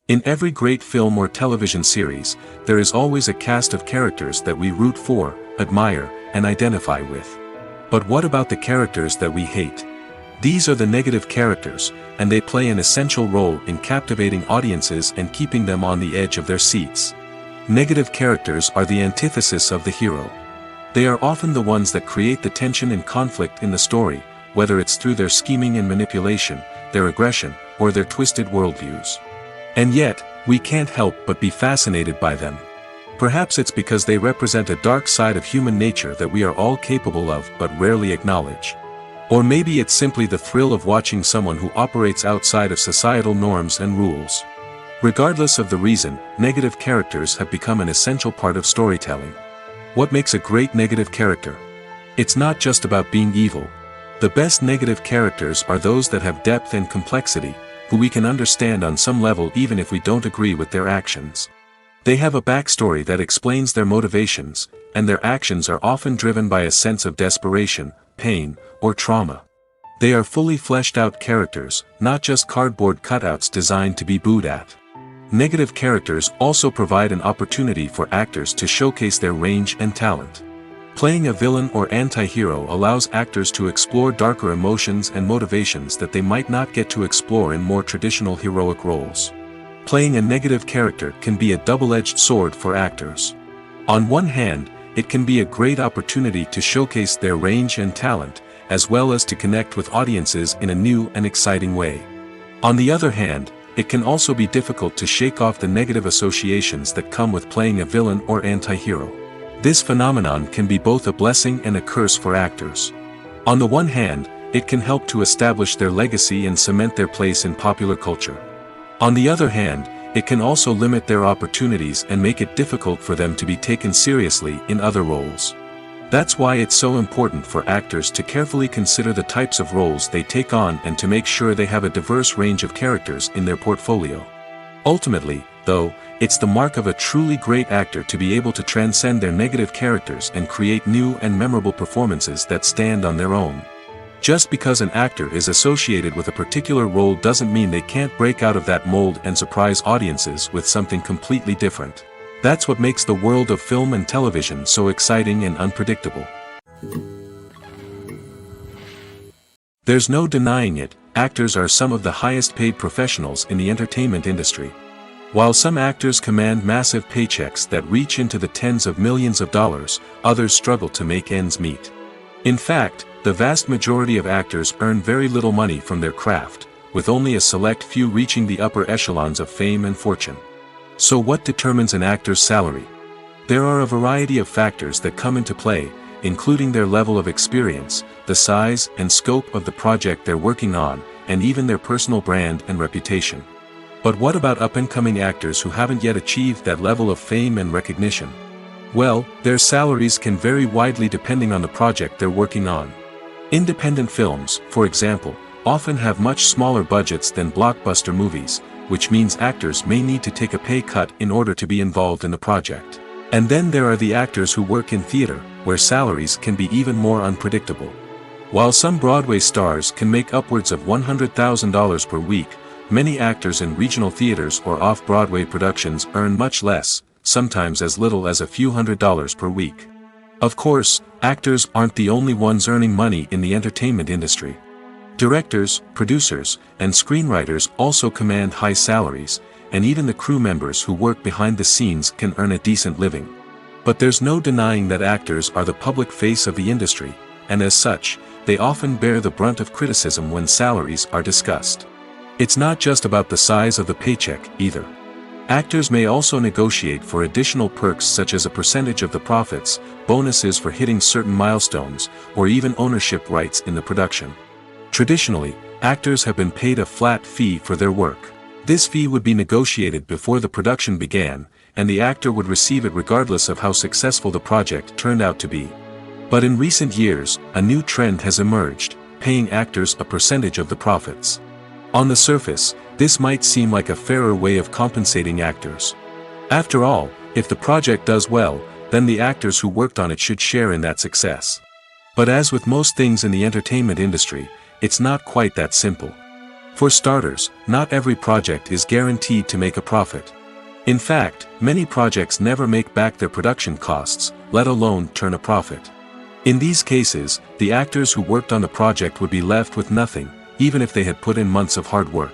In every great film or television series, there is always a cast of characters that we root for, admire, and identify with. But what about the characters that we hate? These are the negative characters, and they play an essential role in captivating audiences and keeping them on the edge of their seats. Negative characters are the antithesis of the hero. They are often the ones that create the tension and conflict in the story, whether it's through their scheming and manipulation, their aggression, or their twisted worldviews. And yet, we can't help but be fascinated by them. Perhaps it's because they represent a dark side of human nature that we are all capable of but rarely acknowledge. Or maybe it's simply the thrill of watching someone who operates outside of societal norms and rules. Regardless of the reason, negative characters have become an essential part of storytelling. What makes a great negative character? It's not just about being evil. The best negative characters are those that have depth and complexity, who we can understand on some level even if we don't agree with their actions. They have a backstory that explains their motivations, and their actions are often driven by a sense of desperation, pain, or trauma. They are fully fleshed out characters, not just cardboard cutouts designed to be booed at. Negative characters also provide an opportunity for actors to showcase their range and talent. Playing a villain or anti-hero allows actors to explore darker emotions and motivations that they might not get to explore in more traditional heroic roles. Playing a negative character can be a double-edged sword for actors. On one hand, it can be a great opportunity to showcase their range and talent, as well as to connect with audiences in a new and exciting way. On the other hand, it can also be difficult to shake off the negative associations that come with playing a villain or anti-hero. This phenomenon can be both a blessing and a curse for actors. On the one hand, it can help to establish their legacy and cement their place in popular culture. On the other hand, it can also limit their opportunities and make it difficult for them to be taken seriously in other roles. That's why it's so important for actors to carefully consider the types of roles they take on and to make sure they have a diverse range of characters in their portfolio. Ultimately, though, it's the mark of a truly great actor to be able to transcend their negative characters and create new and memorable performances that stand on their own. Just because an actor is associated with a particular role doesn't mean they can't break out of that mold and surprise audiences with something completely different. That's what makes the world of film and television so exciting and unpredictable. There's no denying it, actors are some of the highest paid professionals in the entertainment industry. While some actors command massive paychecks that reach into the tens of millions of dollars, others struggle to make ends meet. In fact, the vast majority of actors earn very little money from their craft, with only a select few reaching the upper echelons of fame and fortune. So what determines an actor's salary? There are a variety of factors that come into play, including their level of experience, the size and scope of the project they're working on, and even their personal brand and reputation. But what about up-and-coming actors who haven't yet achieved that level of fame and recognition? Well, their salaries can vary widely depending on the project they're working on. Independent films, for example, often have much smaller budgets than blockbuster movies, which means actors may need to take a pay cut in order to be involved in the project. And then there are the actors who work in theater, where salaries can be even more unpredictable. While some Broadway stars can make upwards of $100,000 per week, many actors in regional theaters or off-Broadway productions earn much less, sometimes as little as a few $100s per week. Of course, actors aren't the only ones earning money in the entertainment industry. Directors, producers, and screenwriters also command high salaries, and even the crew members who work behind the scenes can earn a decent living. But there's no denying that actors are the public face of the industry, and as such, they often bear the brunt of criticism when salaries are discussed. It's not just about the size of the paycheck, either. Actors may also negotiate for additional perks such as a percentage of the profits, bonuses for hitting certain milestones, or even ownership rights in the production. Traditionally, actors have been paid a flat fee for their work. This fee would be negotiated before the production began, and the actor would receive it regardless of how successful the project turned out to be. But in recent years, a new trend has emerged, paying actors a percentage of the profits. On the surface, this might seem like a fairer way of compensating actors. After all, If the project does well, then the actors who worked on it should share in that success. But as with most things in the entertainment industry, it's not quite that simple. For starters, not every project is guaranteed to make a profit. In fact, many projects never make back their production costs, let alone turn a profit. In these cases, the actors who worked on the project would be left with nothing, even if they had put in months of hard work.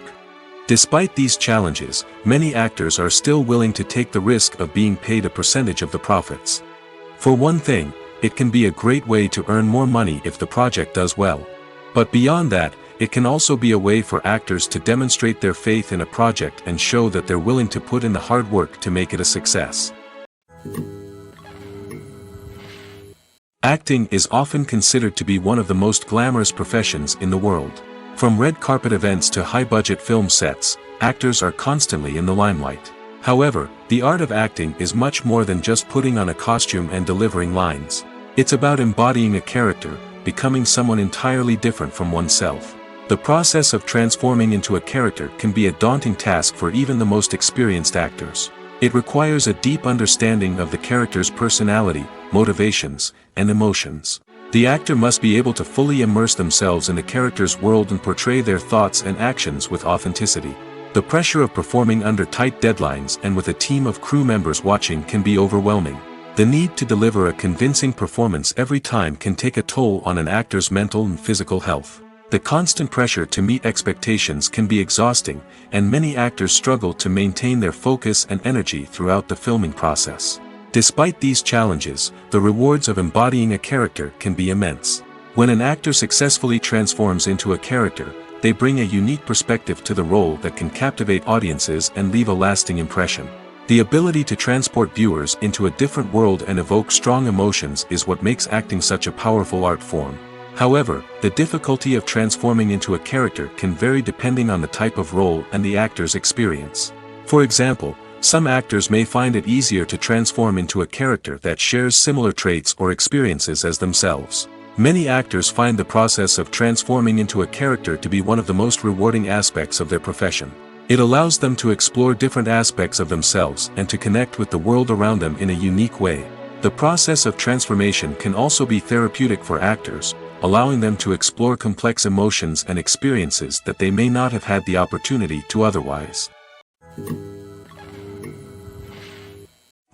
Despite these challenges, many actors are still willing to take the risk of being paid a percentage of the profits. For one thing, it can be a great way to earn more money if the project does well. But beyond that, it can also be a way for actors to demonstrate their faith in a project and show that they're willing to put in the hard work to make it a success. Acting is often considered to be one of the most glamorous professions in the world. From red carpet events to high-budget film sets, actors are constantly in the limelight. However, the art of acting is much more than just putting on a costume and delivering lines. It's about embodying a character, becoming someone entirely different from oneself. The process of transforming into a character can be a daunting task for even the most experienced actors. It requires a deep understanding of the character's personality, motivations, and emotions. The actor must be able to fully immerse themselves in the character's world and portray their thoughts and actions with authenticity. The pressure of performing under tight deadlines and with a team of crew members watching can be overwhelming. The need to deliver a convincing performance every time can take a toll on an actor's mental and physical health. The constant pressure to meet expectations can be exhausting, and many actors struggle to maintain their focus and energy throughout the filming process. Despite these challenges, the rewards of embodying a character can be immense. When an actor successfully transforms into a character, they bring a unique perspective to the role that can captivate audiences and leave a lasting impression. The ability to transport viewers into a different world and evoke strong emotions is what makes acting such a powerful art form. However, the difficulty of transforming into a character can vary depending on the type of role and the actor's experience. For example, some actors may find it easier to transform into a character that shares similar traits or experiences as themselves. Many actors find the process of transforming into a character to be one of the most rewarding aspects of their profession. It allows them to explore different aspects of themselves and to connect with the world around them in a unique way. The process of transformation can also be therapeutic for actors, allowing them to explore complex emotions and experiences that they may not have had the opportunity to otherwise.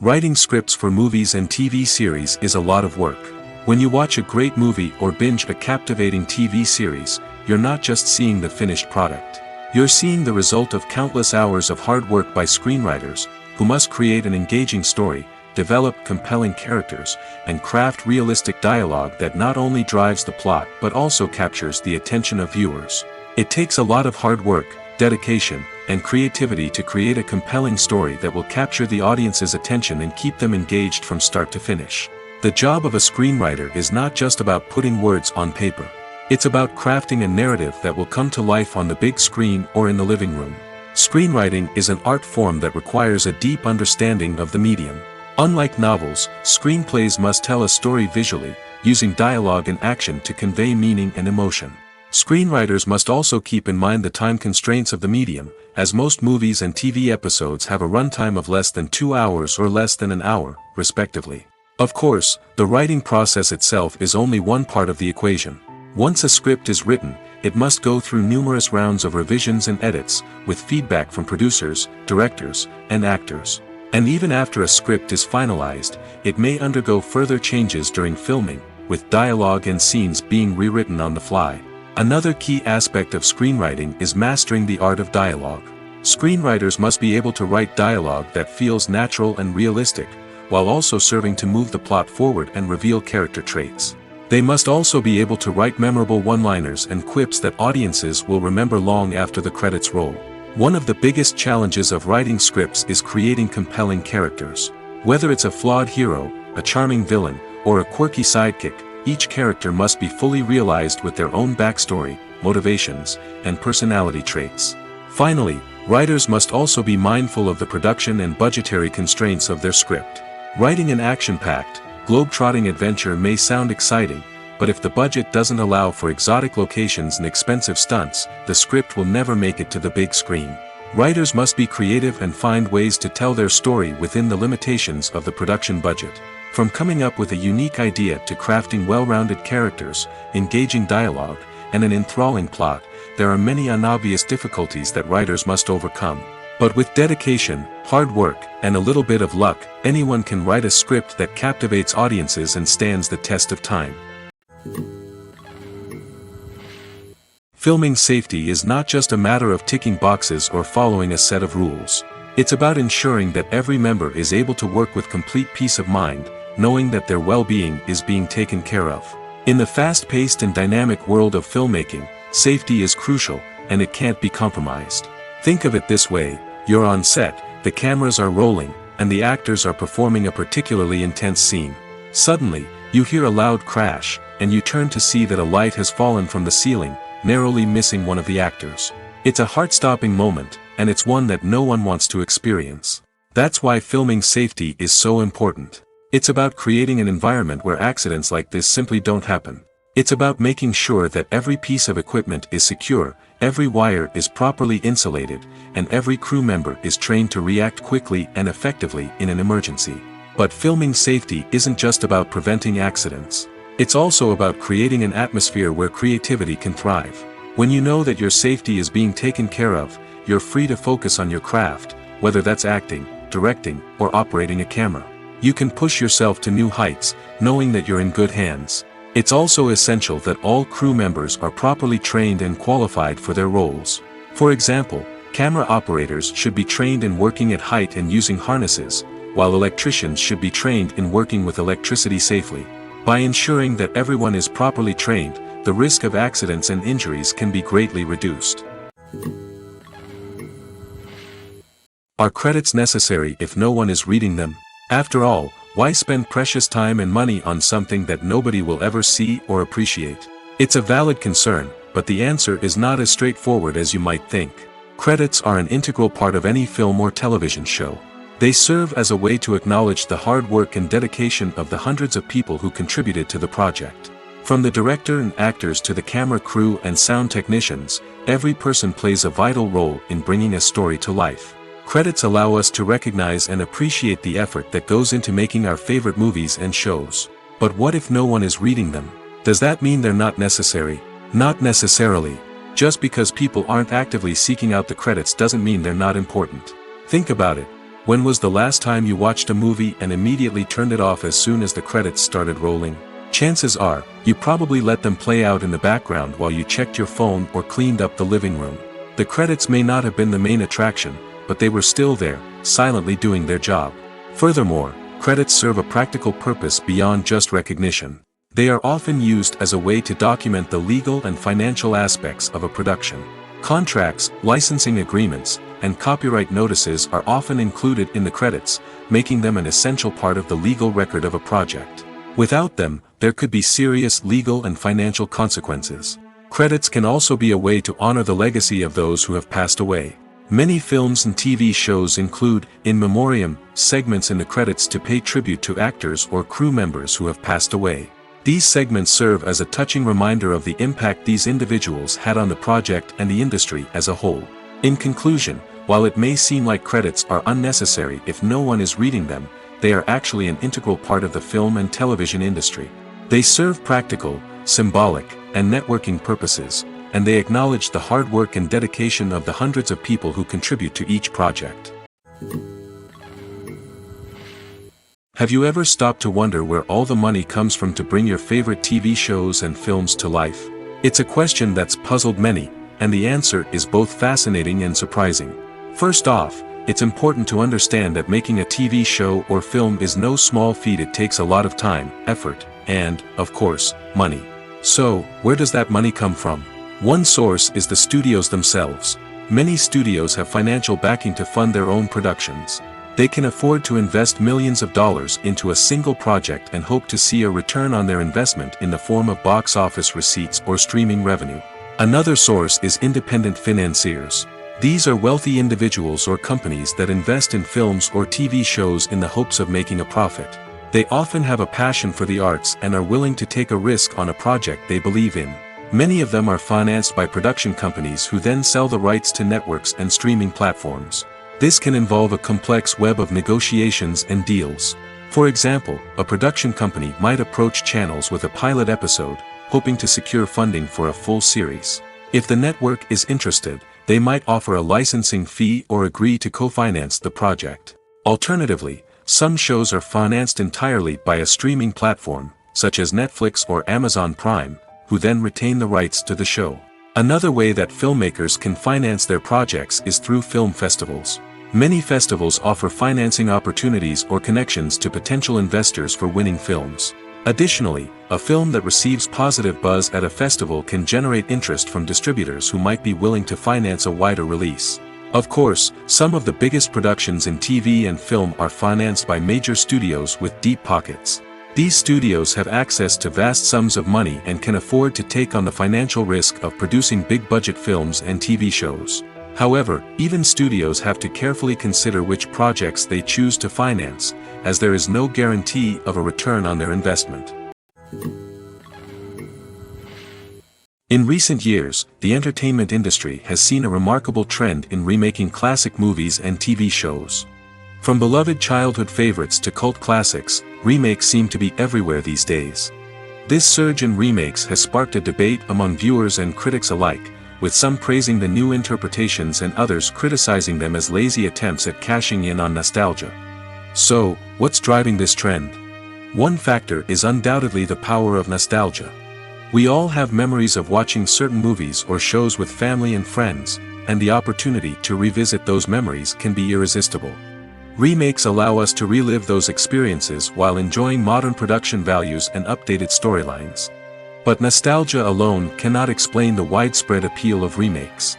Writing scripts for movies and TV series is a lot of work. When you watch a great movie or binge a captivating TV series, you're not just seeing the finished product. You're seeing the result of countless hours of hard work by screenwriters, who must create an engaging story, develop compelling characters, and craft realistic dialogue that not only drives the plot but also captures the attention of viewers. It takes a lot of hard work, dedication, and creativity to create a compelling story that will capture the audience's attention and keep them engaged from start to finish. The job of a screenwriter is not just about putting words on paper. It's about crafting a narrative that will come to life on the big screen or in the living room. Screenwriting is an art form that requires a deep understanding of the medium. Unlike novels, screenplays must tell a story visually, using dialogue and action to convey meaning and emotion. Screenwriters must also keep in mind the time constraints of the medium, as most movies and TV episodes have a runtime of less than 2 hours or less than an hour, respectively. Of course, the writing process itself is only one part of the equation. Once a script is written, it must go through numerous rounds of revisions and edits, with feedback from producers, directors, and actors. And even after a script is finalized, it may undergo further changes during filming, with dialogue and scenes being rewritten on the fly. Another key aspect of screenwriting is mastering the art of dialogue. Screenwriters must be able to write dialogue that feels natural and realistic, while also serving to move the plot forward and reveal character traits. They must also be able to write memorable one-liners and quips that audiences will remember long after the credits roll. One of the biggest challenges of writing scripts is creating compelling characters. Whether it's a flawed hero, a charming villain, or a quirky sidekick, each character must be fully realized with their own backstory, motivations, and personality traits. Finally, writers must also be mindful of the production and budgetary constraints of their script. Writing an action-packed, globe-trotting adventure may sound exciting, but if the budget doesn't allow for exotic locations and expensive stunts, the script will never make it to the big screen. Writers must be creative and find ways to tell their story within the limitations of the production budget. From coming up with a unique idea to crafting well-rounded characters, engaging dialogue, and an enthralling plot, there are many unobvious difficulties that writers must overcome. But with dedication, hard work, and a little bit of luck, anyone can write a script that captivates audiences and stands the test of time. Filming safety is not just a matter of ticking boxes or following a set of rules. It's about ensuring that every member is able to work with complete peace of mind, knowing that their well-being is being taken care of. In the fast-paced and dynamic world of filmmaking, safety is crucial, and it can't be compromised. Think of it this way: you're on set, the cameras are rolling, and the actors are performing a particularly intense scene. Suddenly, you hear a loud crash, and you turn to see that a light has fallen from the ceiling, narrowly missing one of the actors. It's a heart-stopping moment, and it's one that no one wants to experience. That's why filming safety is so important. It's about creating an environment where accidents like this simply don't happen. It's about making sure that every piece of equipment is secure, every wire is properly insulated, and every crew member is trained to react quickly and effectively in an emergency. But filming safety isn't just about preventing accidents. It's also about creating an atmosphere where creativity can thrive. When you know that your safety is being taken care of, you're free to focus on your craft, whether that's acting, directing, or operating a camera. You can push yourself to new heights, knowing that you're in good hands. It's also essential that all crew members are properly trained and qualified for their roles. For example, camera operators should be trained in working at height and using harnesses, while electricians should be trained in working with electricity safely. By ensuring that everyone is properly trained, the risk of accidents and injuries can be greatly reduced. Are credits necessary if no one is reading them? After all, why spend precious time and money on something that nobody will ever see or appreciate? It's a valid concern, but the answer is not as straightforward as you might think. Credits are an integral part of any film or television show. They serve as a way to acknowledge the hard work and dedication of the hundreds of people who contributed to the project. From the director and actors to the camera crew and sound technicians, every person plays a vital role in bringing a story to life. Credits allow us to recognize and appreciate the effort that goes into making our favorite movies and shows. But what if no one is reading them? Does that mean they're not necessary? Not necessarily. Just because people aren't actively seeking out the credits doesn't mean they're not important. Think about it. When was the last time you watched a movie and immediately turned it off as soon as the credits started rolling? Chances are, you probably let them play out in the background while you checked your phone or cleaned up the living room. The credits may not have been the main attraction, but they were still there, silently doing their job. Furthermore, credits serve a practical purpose beyond just recognition. They are often used as a way to document the legal and financial aspects of a production. Contracts, licensing agreements, and copyright notices are often included in the credits, making them an essential part of the legal record of a project. Without them, there could be serious legal and financial consequences. Credits can also be a way to honor the legacy of those who have passed away. Many films and TV shows include, in memoriam, segments in the credits to pay tribute to actors or crew members who have passed away. These segments serve as a touching reminder of the impact these individuals had on the project and the industry as a whole. In conclusion, while it may seem like credits are unnecessary if no one is reading them, they are actually an integral part of the film and television industry. They serve practical, symbolic, and networking purposes, and they acknowledge the hard work and dedication of the hundreds of people who contribute to each project. Have you ever stopped to wonder where all the money comes from to bring your favorite TV shows and films to life? It's a question that's puzzled many, and the answer is both fascinating and surprising. First off, it's important to understand that making a TV show or film is no small feat. It takes a lot of time, effort, and, of course, money. So, where does that money come from? One source is the studios themselves. Many studios have financial backing to fund their own productions. They can afford to invest millions of dollars into a single project and hope to see a return on their investment in the form of box office receipts or streaming revenue. Another source is independent financiers. These are wealthy individuals or companies that invest in films or TV shows in the hopes of making a profit. They often have a passion for the arts and are willing to take a risk on a project they believe in. Many of them are financed by production companies who then sell the rights to networks and streaming platforms. This can involve a complex web of negotiations and deals. For example, a production company might approach channels with a pilot episode, hoping to secure funding for a full series. If the network is interested, they might offer a licensing fee or agree to co-finance the project. Alternatively, some shows are financed entirely by a streaming platform, such as Netflix or Amazon Prime, who then retain the rights to the show. Another way that filmmakers can finance their projects is through film festivals. Many festivals offer financing opportunities or connections to potential investors for winning films. Additionally, a film that receives positive buzz at a festival can generate interest from distributors who might be willing to finance a wider release. Of course, some of the biggest productions in TV and film are financed by major studios with deep pockets. These studios have access to vast sums of money and can afford to take on the financial risk of producing big-budget films and TV shows. However, even studios have to carefully consider which projects they choose to finance, as there is no guarantee of a return on their investment. In recent years, the entertainment industry has seen a remarkable trend in remaking classic movies and TV shows. From beloved childhood favorites to cult classics, remakes seem to be everywhere these days. This surge in remakes has sparked a debate among viewers and critics alike, with some praising the new interpretations and others criticizing them as lazy attempts at cashing in on nostalgia. So, what's driving this trend? One factor is undoubtedly the power of nostalgia. We all have memories of watching certain movies or shows with family and friends, and the opportunity to revisit those memories can be irresistible. Remakes allow us to relive those experiences while enjoying modern production values and updated storylines. But nostalgia alone cannot explain the widespread appeal of remakes.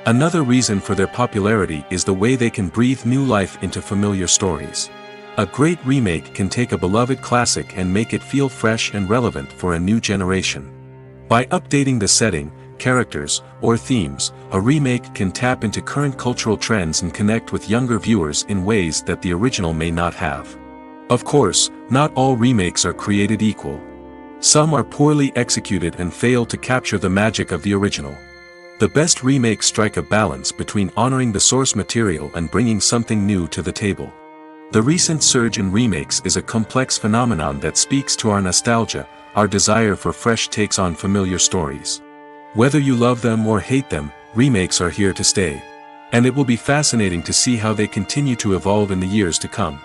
Another reason for their popularity is the way they can breathe new life into familiar stories. A great remake can take a beloved classic and make it feel fresh and relevant for a new generation. By updating the setting, characters, or themes, a remake can tap into current cultural trends and connect with younger viewers in ways that the original may not have. Of course, not all remakes are created equal. Some are poorly executed and fail to capture the magic of the original. The best remakes strike a balance between honoring the source material and bringing something new to the table. The recent surge in remakes is a complex phenomenon that speaks to our nostalgia, our desire for fresh takes on familiar stories. Whether you love them or hate them, remakes are here to stay. And it will be fascinating to see how they continue to evolve in the years to come.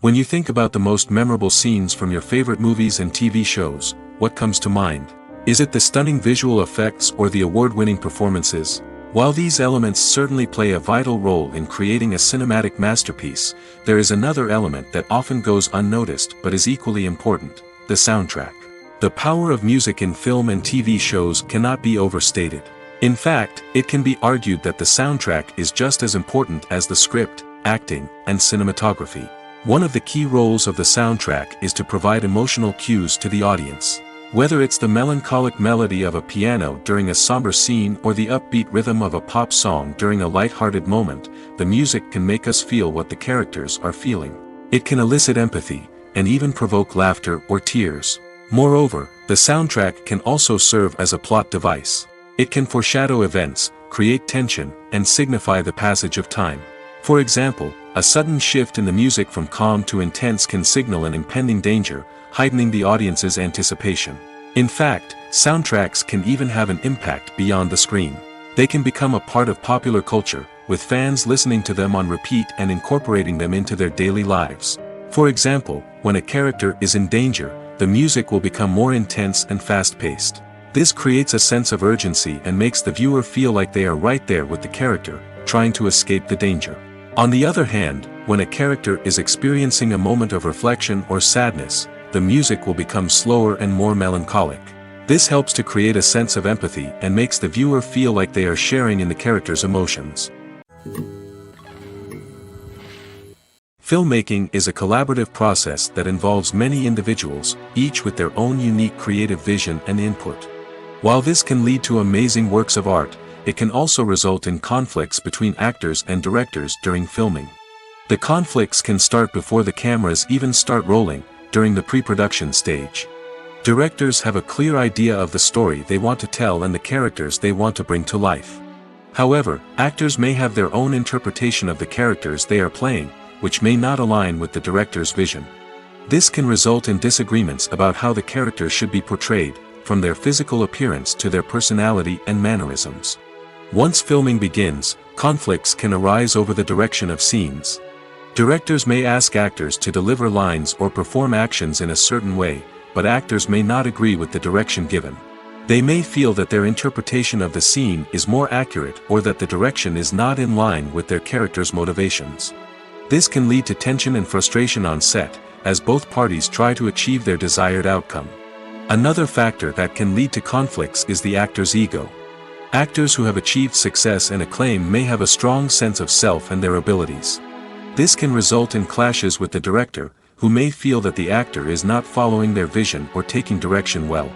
When you think about the most memorable scenes from your favorite movies and TV shows, what comes to mind? Is it the stunning visual effects or the award-winning performances? While these elements certainly play a vital role in creating a cinematic masterpiece, there is another element that often goes unnoticed but is equally important: the soundtrack. The power of music in film and TV shows cannot be overstated. In fact, it can be argued that the soundtrack is just as important as the script, acting, and cinematography. One of the key roles of the soundtrack is to provide emotional cues to the audience. Whether it's the melancholic melody of a piano during a somber scene or the upbeat rhythm of a pop song during a light-hearted moment, the music can make us feel what the characters are feeling. It can elicit empathy, and even provoke laughter or tears. Moreover, the soundtrack can also serve as a plot device. It can foreshadow events, create tension, and signify the passage of time. For example, a sudden shift in the music from calm to intense can signal an impending danger, heightening the audience's anticipation. In fact, soundtracks can even have an impact beyond the screen. They can become a part of popular culture, with fans listening to them on repeat and incorporating them into their daily lives. For example, when a character is in danger, the music will become more intense and fast-paced. This creates a sense of urgency and makes the viewer feel like they are right there with the character, trying to escape the danger. On the other hand, when a character is experiencing a moment of reflection or sadness, the music will become slower and more melancholic. This helps to create a sense of empathy and makes the viewer feel like they are sharing in the character's emotions. Filmmaking is a collaborative process that involves many individuals, each with their own unique creative vision and input. While this can lead to amazing works of art, it can also result in conflicts between actors and directors during filming. The conflicts can start before the cameras even start rolling, during the pre-production stage. Directors have a clear idea of the story they want to tell and the characters they want to bring to life. However, actors may have their own interpretation of the characters they are playing, which may not align with the director's vision. This can result in disagreements about how the characters should be portrayed, from their physical appearance to their personality and mannerisms. Once filming begins, conflicts can arise over the direction of scenes. Directors may ask actors to deliver lines or perform actions in a certain way, but actors may not agree with the direction given. They may feel that their interpretation of the scene is more accurate or that the direction is not in line with their character's motivations. This can lead to tension and frustration on set, as both parties try to achieve their desired outcome. Another factor that can lead to conflicts is the actor's ego. Actors who have achieved success and acclaim may have a strong sense of self and their abilities. This can result in clashes with the director, who may feel that the actor is not following their vision or taking direction well.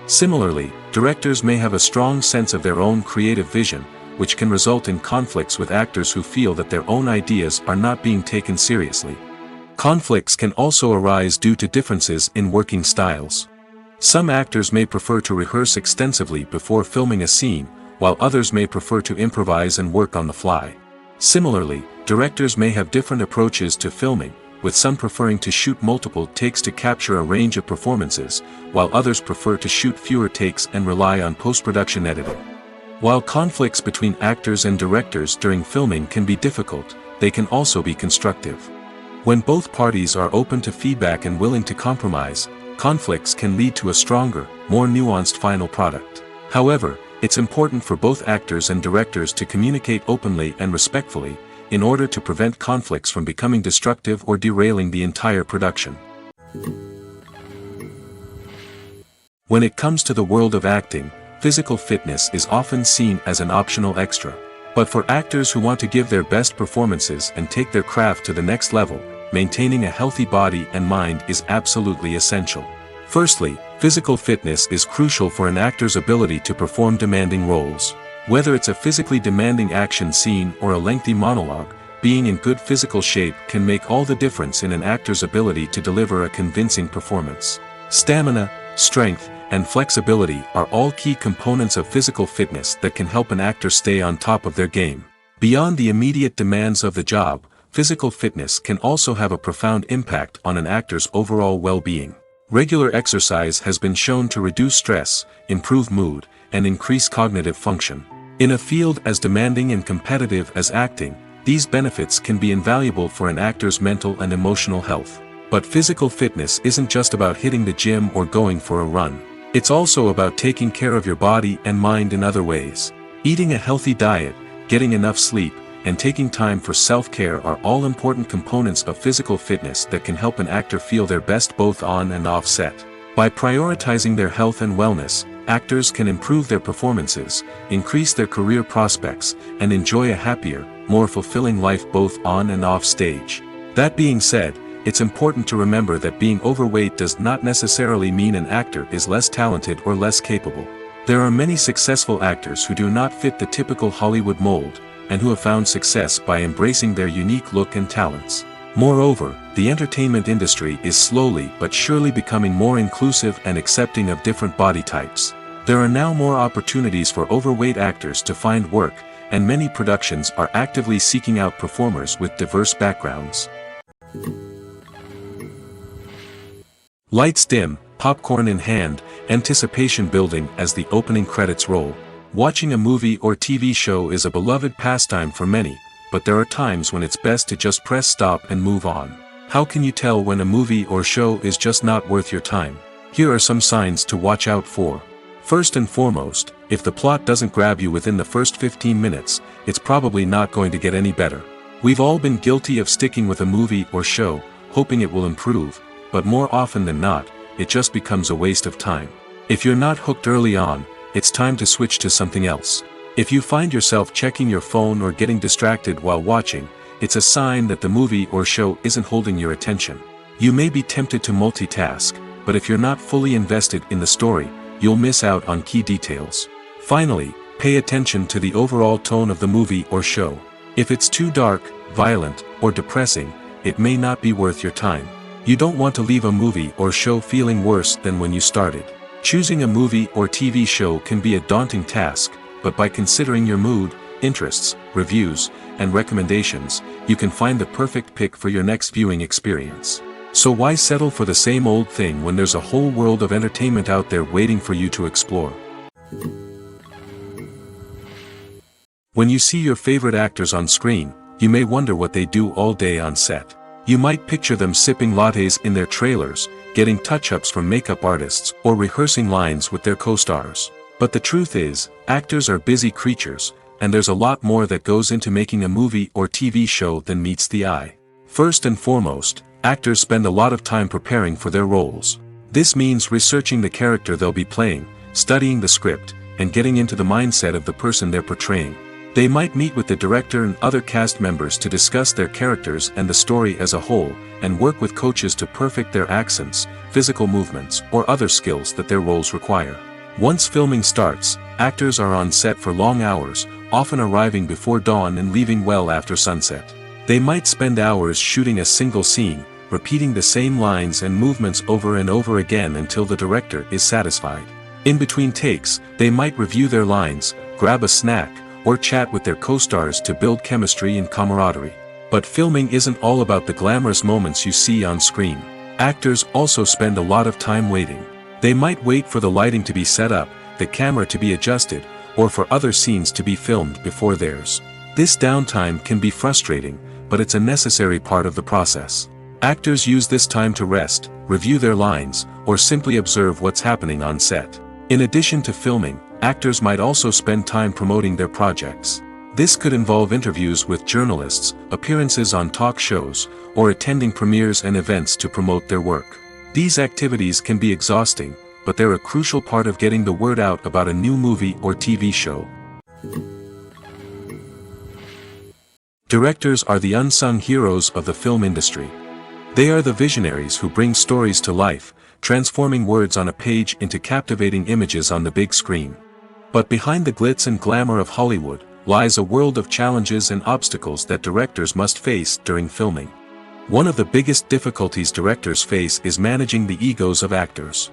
Similarly, directors may have a strong sense of their own creative vision, which can result in conflicts with actors who feel that their own ideas are not being taken seriously. Conflicts can also arise due to differences in working styles. Some actors may prefer to rehearse extensively before filming a scene, while others may prefer to improvise and work on the fly. Similarly, directors may have different approaches to filming, with some preferring to shoot multiple takes to capture a range of performances, while others prefer to shoot fewer takes and rely on post-production editing. While conflicts between actors and directors during filming can be difficult, they can also be constructive. When both parties are open to feedback and willing to compromise, conflicts can lead to a stronger, more nuanced final product. However, it's important for both actors and directors to communicate openly and respectfully, in order to prevent conflicts from becoming destructive or derailing the entire production. When it comes to the world of acting, physical fitness is often seen as an optional extra. But for actors who want to give their best performances and take their craft to the next level, maintaining a healthy body and mind is absolutely essential. Firstly, physical fitness is crucial for an actor's ability to perform demanding roles. Whether it's a physically demanding action scene or a lengthy monologue, being in good physical shape can make all the difference in an actor's ability to deliver a convincing performance. Stamina, strength, and flexibility are all key components of physical fitness that can help an actor stay on top of their game. Beyond the immediate demands of the job, physical fitness can also have a profound impact on an actor's overall well-being. Regular exercise has been shown to reduce stress, improve mood, and increase cognitive function. In a field as demanding and competitive as acting, these benefits can be invaluable for an actor's mental and emotional health. But physical fitness isn't just about hitting the gym or going for a run. It's also about taking care of your body and mind in other ways. Eating a healthy diet, getting enough sleep, and taking time for self-care are all important components of physical fitness that can help an actor feel their best both on and off set. By prioritizing their health and wellness, actors can improve their performances, increase their career prospects, and enjoy a happier, more fulfilling life both on and off stage. That being said, it's important to remember that being overweight does not necessarily mean an actor is less talented or less capable. There are many successful actors who do not fit the typical Hollywood mold, and who have found success by embracing their unique look and talents. Moreover, the entertainment industry is slowly but surely becoming more inclusive and accepting of different body types. There are now more opportunities for overweight actors to find work, and many productions are actively seeking out performers with diverse backgrounds. Lights dim, popcorn in hand, anticipation building as the opening credits roll. Watching a movie or TV show is a beloved pastime for many, but there are times when it's best to just press stop and move on. How can you tell when a movie or show is just not worth your time? Here are some signs to watch out for. First and foremost, if the plot doesn't grab you within the first 15 minutes, it's probably not going to get any better. We've all been guilty of sticking with a movie or show, hoping it will improve, but more often than not, it just becomes a waste of time. If you're not hooked early on, it's time to switch to something else. If you find yourself checking your phone or getting distracted while watching, it's a sign that the movie or show isn't holding your attention. You may be tempted to multitask, but if you're not fully invested in the story, you'll miss out on key details. Finally, pay attention to the overall tone of the movie or show. If it's too dark, violent, or depressing, it may not be worth your time. You don't want to leave a movie or show feeling worse than when you started. Choosing a movie or TV show can be a daunting task, but by considering your mood, interests, reviews, and recommendations, you can find the perfect pick for your next viewing experience. So why settle for the same old thing when there's a whole world of entertainment out there waiting for you to explore? When you see your favorite actors on screen, you may wonder what they do all day on set. You might picture them sipping lattes in their trailers, getting touch-ups from makeup artists, or rehearsing lines with their co-stars. But the truth is, actors are busy creatures, and there's a lot more that goes into making a movie or TV show than meets the eye. First and foremost, actors spend a lot of time preparing for their roles. This means researching the character they'll be playing, studying the script, and getting into the mindset of the person they're portraying. They might meet with the director and other cast members to discuss their characters and the story as a whole, and work with coaches to perfect their accents, physical movements, or other skills that their roles require. Once filming starts, actors are on set for long hours, often arriving before dawn and leaving well after sunset. They might spend hours shooting a single scene, repeating the same lines and movements over and over again until the director is satisfied. In between takes, they might review their lines, grab a snack, or chat with their co-stars to build chemistry and camaraderie. But filming isn't all about the glamorous moments you see on screen. Actors also spend a lot of time waiting. They might wait for the lighting to be set up, the camera to be adjusted, or for other scenes to be filmed before theirs. This downtime can be frustrating, but it's a necessary part of the process. Actors use this time to rest, review their lines, or simply observe what's happening on set. In addition to filming, actors might also spend time promoting their projects. This could involve interviews with journalists, appearances on talk shows, or attending premieres and events to promote their work. These activities can be exhausting, but they're a crucial part of getting the word out about a new movie or TV show. Directors are the unsung heroes of the film industry. They are the visionaries who bring stories to life, transforming words on a page into captivating images on the big screen. But behind the glitz and glamour of Hollywood, lies a world of challenges and obstacles that directors must face during filming. One of the biggest difficulties directors face is managing the egos of actors.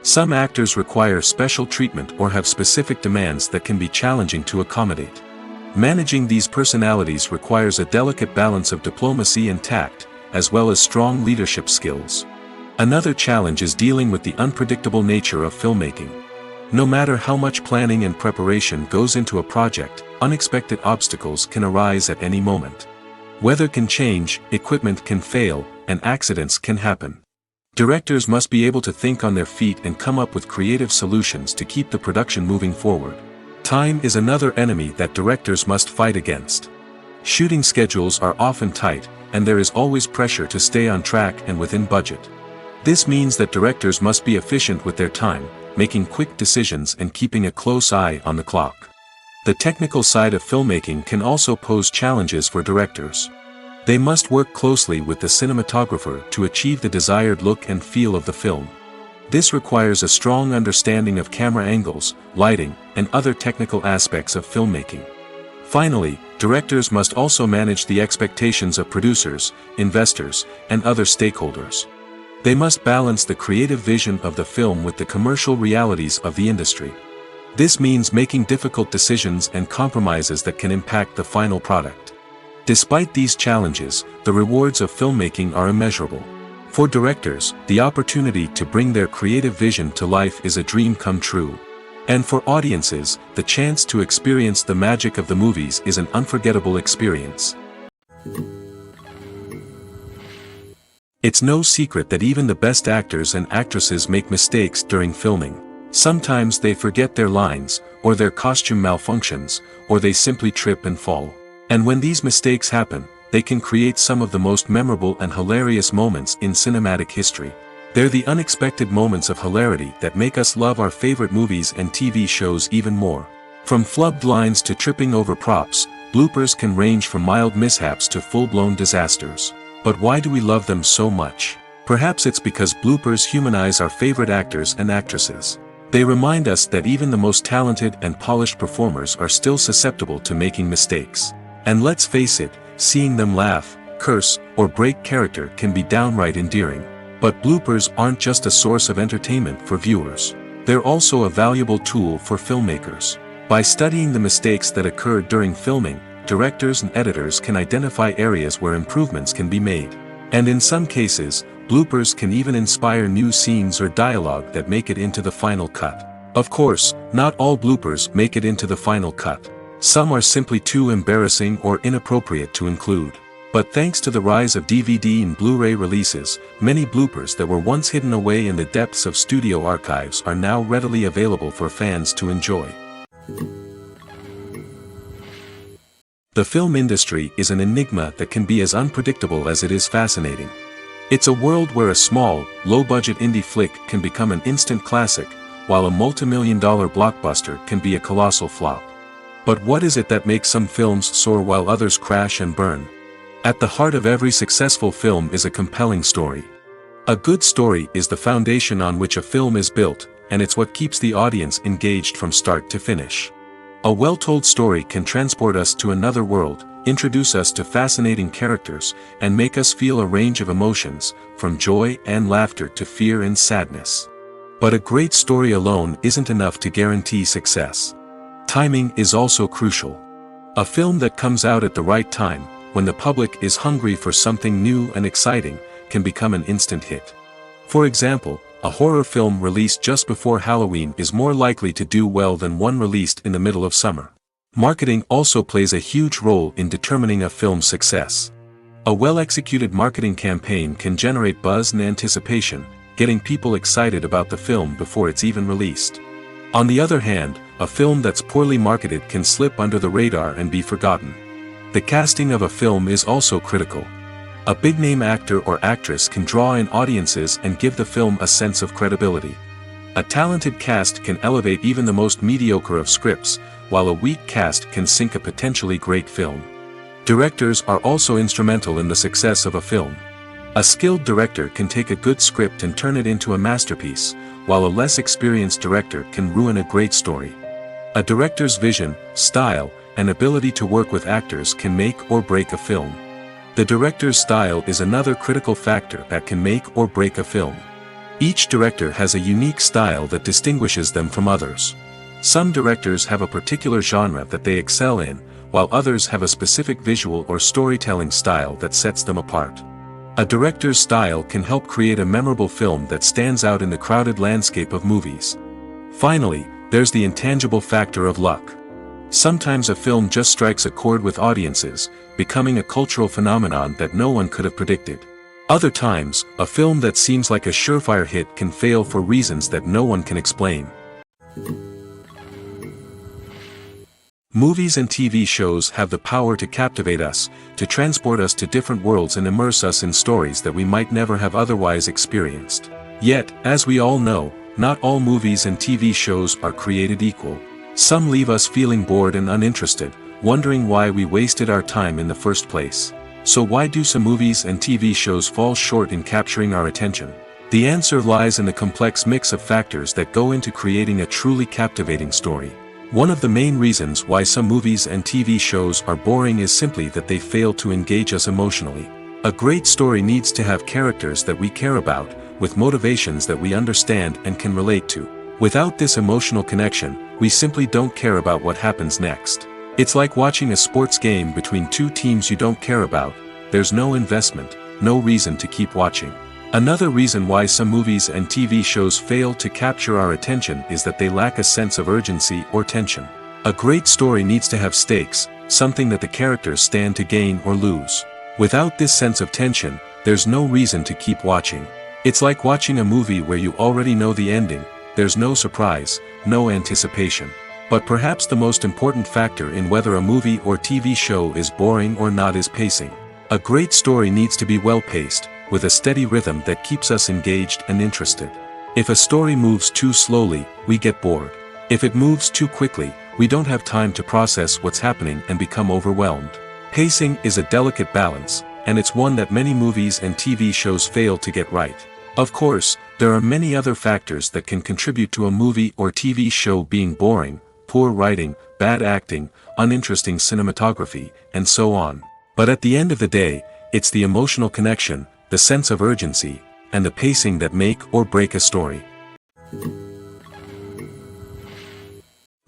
Some actors require special treatment or have specific demands that can be challenging to accommodate. Managing these personalities requires a delicate balance of diplomacy and tact, as well as strong leadership skills. Another challenge is dealing with the unpredictable nature of filmmaking. No matter how much planning and preparation goes into a project, unexpected obstacles can arise at any moment. Weather can change, equipment can fail, and accidents can happen. Directors must be able to think on their feet and come up with creative solutions to keep the production moving forward. Time is another enemy that directors must fight against. Shooting schedules are often tight, and there is always pressure to stay on track and within budget. This means that directors must be efficient with their time, making quick decisions and keeping a close eye on the clock. The technical side of filmmaking can also pose challenges for directors. They must work closely with the cinematographer to achieve the desired look and feel of the film. This requires a strong understanding of camera angles, lighting, and other technical aspects of filmmaking. Finally, directors must also manage the expectations of producers, investors, and other stakeholders. They must balance the creative vision of the film with the commercial realities of the industry. This means making difficult decisions and compromises that can impact the final product. Despite these challenges, the rewards of filmmaking are immeasurable. For directors, the opportunity to bring their creative vision to life is a dream come true. And for audiences, the chance to experience the magic of the movies is an unforgettable experience. It's no secret that even the best actors and actresses make mistakes during filming. Sometimes they forget their lines, or their costume malfunctions, or they simply trip and fall. And when these mistakes happen, they can create some of the most memorable and hilarious moments in cinematic history. They're the unexpected moments of hilarity that make us love our favorite movies and TV shows even more. From flubbed lines to tripping over props, bloopers can range from mild mishaps to full-blown disasters. But why do we love them so much? Perhaps it's because bloopers humanize our favorite actors and actresses. They remind us that even the most talented and polished performers are still susceptible to making mistakes. And let's face it, seeing them laugh, curse, or break character can be downright endearing. But bloopers aren't just a source of entertainment for viewers. They're also a valuable tool for filmmakers. By studying the mistakes that occurred during filming, directors and editors can identify areas where improvements can be made. And in some cases, bloopers can even inspire new scenes or dialogue that make it into the final cut. Of course, not all bloopers make it into the final cut. Some are simply too embarrassing or inappropriate to include. But thanks to the rise of DVD and Blu-ray releases, many bloopers that were once hidden away in the depths of studio archives are now readily available for fans to enjoy. The film industry is an enigma that can be as unpredictable as it is fascinating. It's a world where a small, low-budget indie flick can become an instant classic, while a multi-million-dollar blockbuster can be a colossal flop. But what is it that makes some films soar while others crash and burn? At the heart of every successful film is a compelling story. A good story is the foundation on which a film is built, and it's what keeps the audience engaged from start to finish. A well-told story can transport us to another world, introduce us to fascinating characters, and make us feel a range of emotions, from joy and laughter to fear and sadness. But a great story alone isn't enough to guarantee success. Timing is also crucial. A film that comes out at the right time, when the public is hungry for something new and exciting, can become an instant hit. For example, a horror film released just before Halloween is more likely to do well than one released in the middle of summer. Marketing also plays a huge role in determining a film's success. A well-executed marketing campaign can generate buzz and anticipation, getting people excited about the film before it's even released. On the other hand, a film that's poorly marketed can slip under the radar and be forgotten. The casting of a film is also critical. A big-name actor or actress can draw in audiences and give the film a sense of credibility. A talented cast can elevate even the most mediocre of scripts, while a weak cast can sink a potentially great film. Directors are also instrumental in the success of a film. A skilled director can take a good script and turn it into a masterpiece, while a less experienced director can ruin a great story. A director's vision, style, and ability to work with actors can make or break a film. The director's style is another critical factor that can make or break a film. Each director has a unique style that distinguishes them from others. Some directors have a particular genre that they excel in, while others have a specific visual or storytelling style that sets them apart. A director's style can help create a memorable film that stands out in the crowded landscape of movies. Finally, there's the intangible factor of luck. Sometimes a film just strikes a chord with audiences, becoming a cultural phenomenon that no one could have predicted. Other times, a film that seems like a surefire hit can fail for reasons that no one can explain. Movies and TV shows have the power to captivate us, to transport us to different worlds and immerse us in stories that we might never have otherwise experienced. Yet, as we all know, not all movies and TV shows are created equal. Some leave us feeling bored and uninterested, wondering why we wasted our time in the first place. So why do some movies and TV shows fall short in capturing our attention? The answer lies in the complex mix of factors that go into creating a truly captivating story. One of the main reasons why some movies and TV shows are boring is simply that they fail to engage us emotionally. A great story needs to have characters that we care about, with motivations that we understand and can relate to. Without this emotional connection, we simply don't care about what happens next. It's like watching a sports game between two teams you don't care about. There's no investment, no reason to keep watching. Another reason why some movies and TV shows fail to capture our attention is that they lack a sense of urgency or tension. A great story needs to have stakes, something that the characters stand to gain or lose. Without this sense of tension, there's no reason to keep watching. It's like watching a movie where you already know the ending. There's no surprise, no anticipation. But perhaps the most important factor in whether a movie or TV show is boring or not is pacing. A great story needs to be well-paced, with a steady rhythm that keeps us engaged and interested. If a story moves too slowly, we get bored. If it moves too quickly, we don't have time to process what's happening and become overwhelmed. Pacing is a delicate balance, and it's one that many movies and TV shows fail to get right. Of course, there are many other factors that can contribute to a movie or TV show being boring: poor writing, bad acting, uninteresting cinematography, and so on. But at the end of the day, it's the emotional connection, the sense of urgency, and the pacing that make or break a story.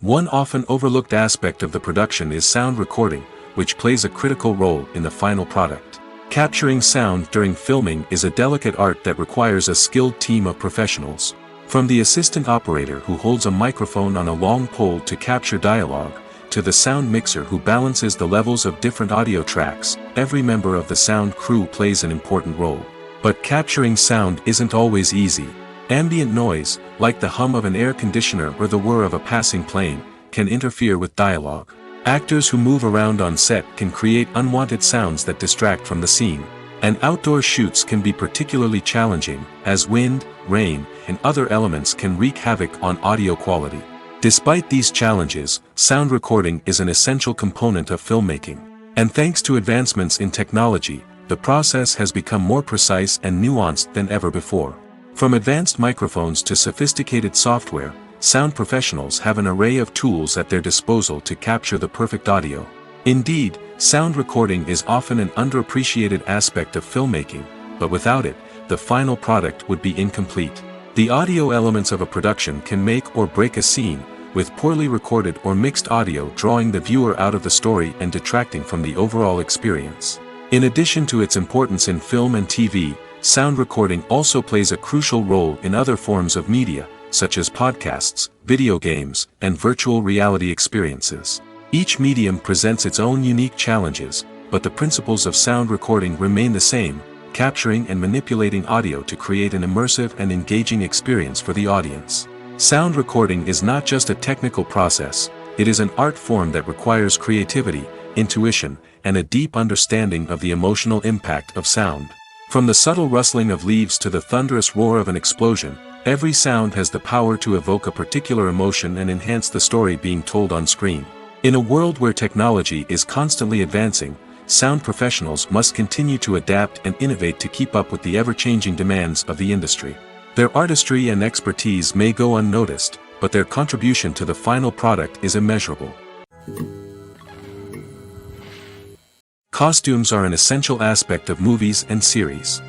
One often overlooked aspect of the production is sound recording, which plays a critical role in the final product. Capturing sound during filming is a delicate art that requires a skilled team of professionals. From the assistant operator who holds a microphone on a long pole to capture dialogue, to the sound mixer who balances the levels of different audio tracks, every member of the sound crew plays an important role. But capturing sound isn't always easy. Ambient noise, like the hum of an air conditioner or the whir of a passing plane, can interfere with dialogue. Actors who move around on set can create unwanted sounds that distract from the scene. And outdoor shoots can be particularly challenging, as wind, rain, and other elements can wreak havoc on audio quality. Despite these challenges, sound recording is an essential component of filmmaking. And thanks to advancements in technology, the process has become more precise and nuanced than ever before. From advanced microphones to sophisticated software, sound professionals have an array of tools at their disposal to capture the perfect audio. Indeed, sound recording is often an underappreciated aspect of filmmaking, but without it, the final product would be incomplete. The audio elements of a production can make or break a scene, with poorly recorded or mixed audio drawing the viewer out of the story and detracting from the overall experience. In addition to its importance in film and TV, sound recording also plays a crucial role in other forms of media, such as podcasts, video games, and virtual reality experiences. Each medium presents its own unique challenges, but the principles of sound recording remain the same, capturing and manipulating audio to create an immersive and engaging experience for the audience. Sound recording is not just a technical process, it is an art form that requires creativity, intuition, and a deep understanding of the emotional impact of sound. From the subtle rustling of leaves to the thunderous roar of an explosion, every sound has the power to evoke a particular emotion and enhance the story being told on screen. In a world where technology is constantly advancing, sound professionals must continue to adapt and innovate to keep up with the ever-changing demands of the industry. Their artistry and expertise may go unnoticed, but their contribution to the final product is immeasurable. Costumes are an essential aspect of movies and series.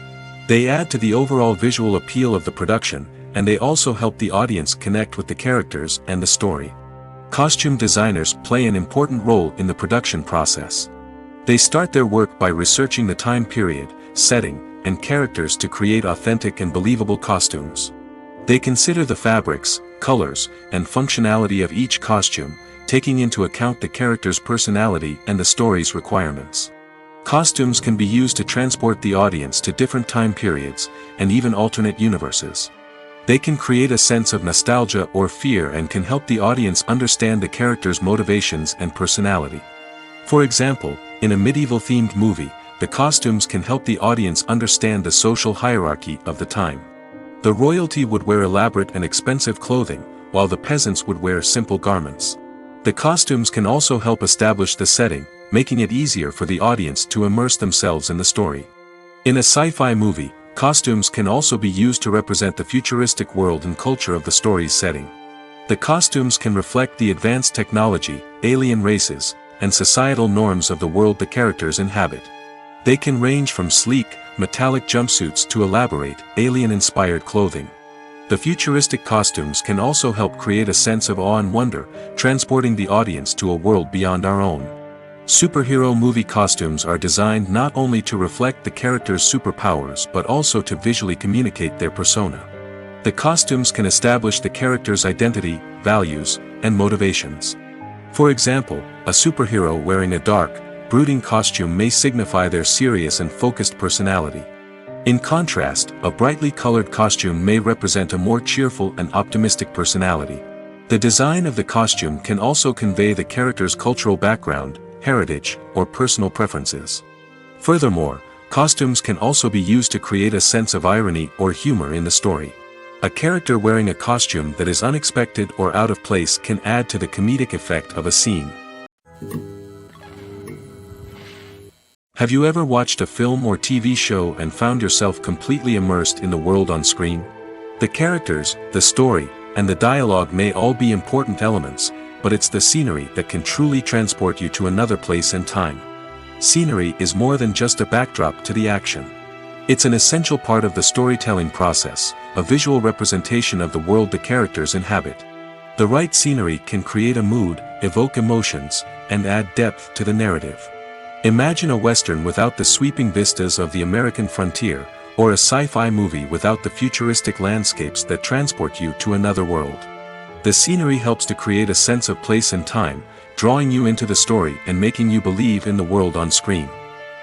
They add to the overall visual appeal of the production, and they also help the audience connect with the characters and the story. Costume designers play an important role in the production process. They start their work by researching the time period, setting, and characters to create authentic and believable costumes. They consider the fabrics, colors, and functionality of each costume, taking into account the character's personality and the story's requirements. Costumes can be used to transport the audience to different time periods, and even alternate universes. They can create a sense of nostalgia or fear and can help the audience understand the character's motivations and personality. For example, in a medieval-themed movie, the costumes can help the audience understand the social hierarchy of the time. The royalty would wear elaborate and expensive clothing, while the peasants would wear simple garments. The costumes can also help establish the setting, making it easier for the audience to immerse themselves in the story. In a sci-fi movie, costumes can also be used to represent the futuristic world and culture of the story's setting. The costumes can reflect the advanced technology, alien races, and societal norms of the world the characters inhabit. They can range from sleek, metallic jumpsuits to elaborate, alien-inspired clothing. The futuristic costumes can also help create a sense of awe and wonder, transporting the audience to a world beyond our own. Superhero movie costumes are designed not only to reflect the character's superpowers but also to visually communicate their persona. The costumes can establish the character's identity, values, and motivations. For example, a superhero wearing a dark, brooding costume may signify their serious and focused personality. In contrast, a brightly colored costume may represent a more cheerful and optimistic personality. The design of the costume can also convey the character's cultural background, heritage, or personal preferences. Furthermore, costumes can also be used to create a sense of irony or humor in the story. A character wearing a costume that is unexpected or out of place can add to the comedic effect of a scene. Have you ever watched a film or TV show and found yourself completely immersed in the world on screen? The characters, the story, and the dialogue may all be important elements, but it's the scenery that can truly transport you to another place and time. Scenery is more than just a backdrop to the action. It's an essential part of the storytelling process, a visual representation of the world the characters inhabit. The right scenery can create a mood, evoke emotions, and add depth to the narrative. Imagine a Western without the sweeping vistas of the American frontier, or a sci-fi movie without the futuristic landscapes that transport you to another world. The scenery helps to create a sense of place and time, drawing you into the story and making you believe in the world on screen.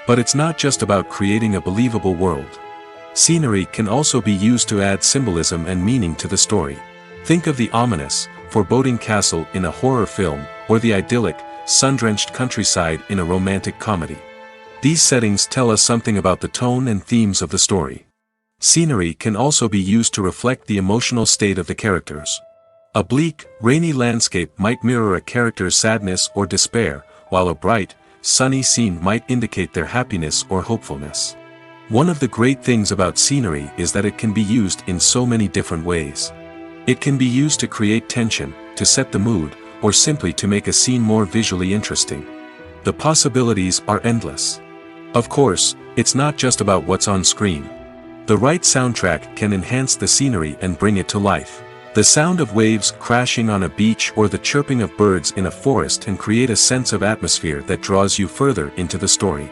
But it's not just about creating a believable world. Scenery can also be used to add symbolism and meaning to the story. Think of the ominous, foreboding castle in a horror film, or the idyllic, sun-drenched countryside in a romantic comedy. These settings tell us something about the tone and themes of the story. Scenery can also be used to reflect the emotional state of the characters. A bleak, rainy landscape might mirror a character's sadness or despair, while a bright, sunny scene might indicate their happiness or hopefulness. One of the great things about scenery is that it can be used in so many different ways. It can be used to create tension, to set the mood, or simply to make a scene more visually interesting. The possibilities are endless. Of course, it's not just about what's on screen. The right soundtrack can enhance the scenery and bring it to life. The sound of waves crashing on a beach or the chirping of birds in a forest can create a sense of atmosphere that draws you further into the story.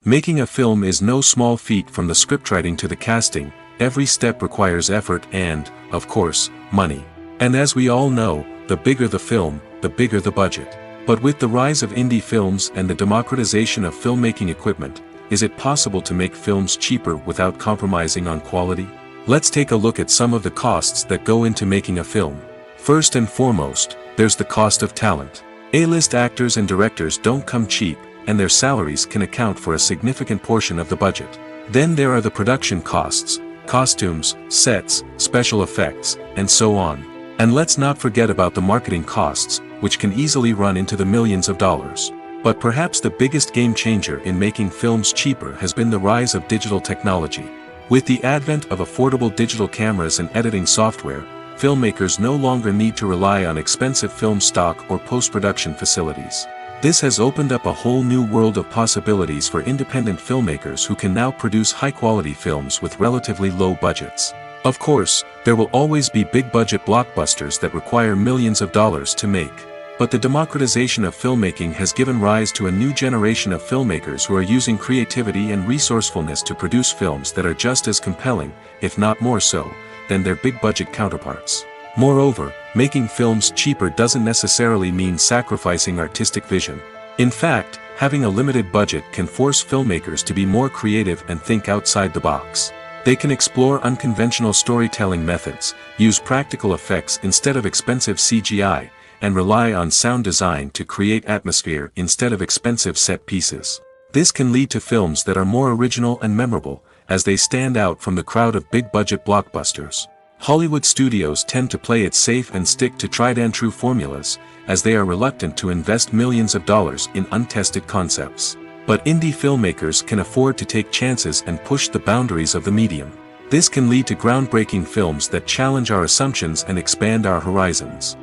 Making a film is no small feat. From the scriptwriting to the casting, every step requires effort and, of course, money. And as we all know, the bigger the film, the bigger the budget. But with the rise of indie films and the democratization of filmmaking equipment, is it possible to make films cheaper without compromising on quality? Let's take a look at some of the costs that go into making a film. First and foremost, there's the cost of talent. A-list actors and directors don't come cheap, and their salaries can account for a significant portion of the budget. Then there are the production costs, costumes, sets, special effects, and so on. And let's not forget about the marketing costs, which can easily run into the millions of dollars. But perhaps the biggest game changer in making films cheaper has been the rise of digital technology. With the advent of affordable digital cameras and editing software, filmmakers no longer need to rely on expensive film stock or post-production facilities. This has opened up a whole new world of possibilities for independent filmmakers who can now produce high-quality films with relatively low budgets. Of course, there will always be big-budget blockbusters that require millions of dollars to make. But the democratization of filmmaking has given rise to a new generation of filmmakers who are using creativity and resourcefulness to produce films that are just as compelling, if not more so, than their big-budget counterparts. Moreover, making films cheaper doesn't necessarily mean sacrificing artistic vision. In fact, having a limited budget can force filmmakers to be more creative and think outside the box. They can explore unconventional storytelling methods, use practical effects instead of expensive CGI, and rely on sound design to create atmosphere instead of expensive set pieces. This can lead to films that are more original and memorable, as they stand out from the crowd of big-budget blockbusters. Hollywood studios tend to play it safe and stick to tried-and-true formulas, as they are reluctant to invest millions of dollars in untested concepts. But indie filmmakers can afford to take chances and push the boundaries of the medium. This can lead to groundbreaking films that challenge our assumptions and expand our horizons.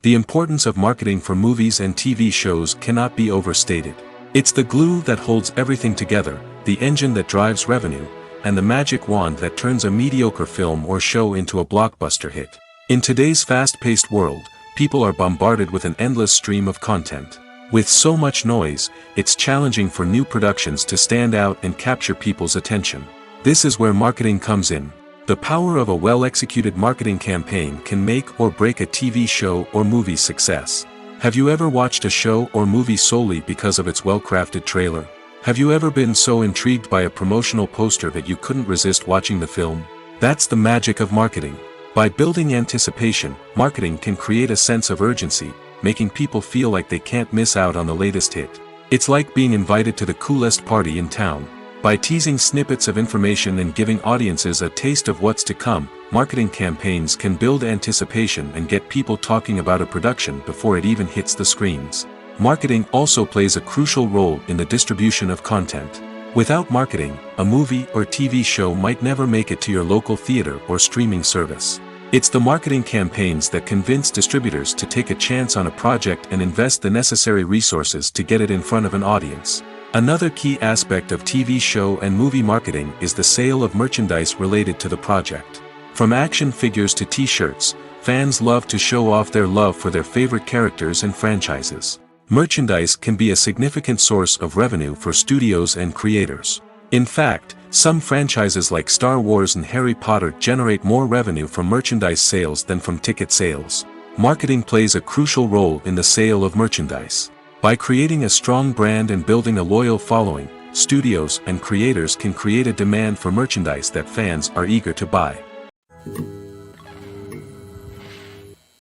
The importance of marketing for movies and TV shows cannot be overstated. It's the glue that holds everything together, the engine that drives revenue, and the magic wand that turns a mediocre film or show into a blockbuster hit. In today's fast-paced world, people are bombarded with an endless stream of content. With so much noise, it's challenging for new productions to stand out and capture people's attention. This is where marketing comes in. The power of a well-executed marketing campaign can make or break a TV show or movie's success. Have you ever watched a show or movie solely because of its well-crafted trailer? Have you ever been so intrigued by a promotional poster that you couldn't resist watching the film? That's the magic of marketing. By building anticipation, marketing can create a sense of urgency, making people feel like they can't miss out on the latest hit. It's like being invited to the coolest party in town. By teasing snippets of information and giving audiences a taste of what's to come, marketing campaigns can build anticipation and get people talking about a production before it even hits the screens. Marketing also plays a crucial role in the distribution of content. Without marketing, a movie or TV show might never make it to your local theater or streaming service. It's the marketing campaigns that convince distributors to take a chance on a project and invest the necessary resources to get it in front of an audience. Another key aspect of TV show and movie marketing is the sale of merchandise related to the project. From action figures to t-shirts, fans love to show off their love for their favorite characters and franchises. Merchandise can be a significant source of revenue for studios and creators. In fact, some franchises like Star Wars and Harry Potter generate more revenue from merchandise sales than from ticket sales. Marketing plays a crucial role in the sale of merchandise. By creating a strong brand and building a loyal following, studios and creators can create a demand for merchandise that fans are eager to buy.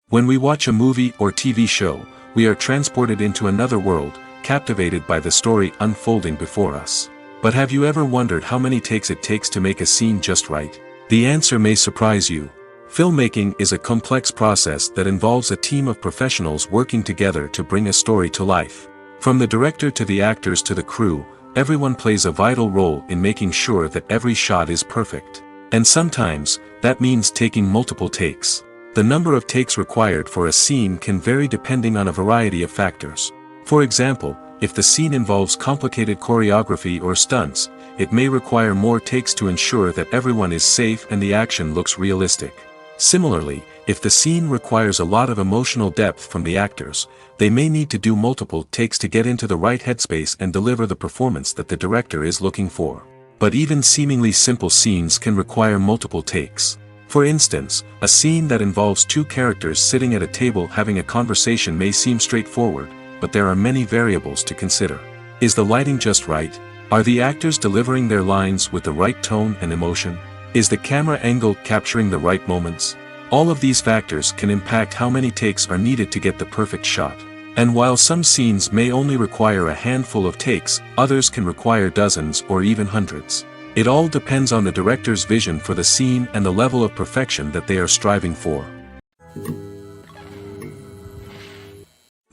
When we watch a movie or TV show, we are transported into another world, captivated by the story unfolding before us. But have you ever wondered how many takes it takes to make a scene just right? The answer may surprise you. Filmmaking is a complex process that involves a team of professionals working together to bring a story to life. From the director to the actors to the crew, everyone plays a vital role in making sure that every shot is perfect. And sometimes, that means taking multiple takes. The number of takes required for a scene can vary depending on a variety of factors. For example, if the scene involves complicated choreography or stunts, it may require more takes to ensure that everyone is safe and the action looks realistic. Similarly, if the scene requires a lot of emotional depth from the actors, they may need to do multiple takes to get into the right headspace and deliver the performance that the director is looking for. But even seemingly simple scenes can require multiple takes. For instance, a scene that involves two characters sitting at a table having a conversation may seem straightforward, but there are many variables to consider. Is the lighting just right? Are the actors delivering their lines with the right tone and emotion? Is the camera angle capturing the right moments? All of these factors can impact how many takes are needed to get the perfect shot. And while some scenes may only require a handful of takes, others can require dozens or even hundreds. It all depends on the director's vision for the scene and the level of perfection that they are striving for.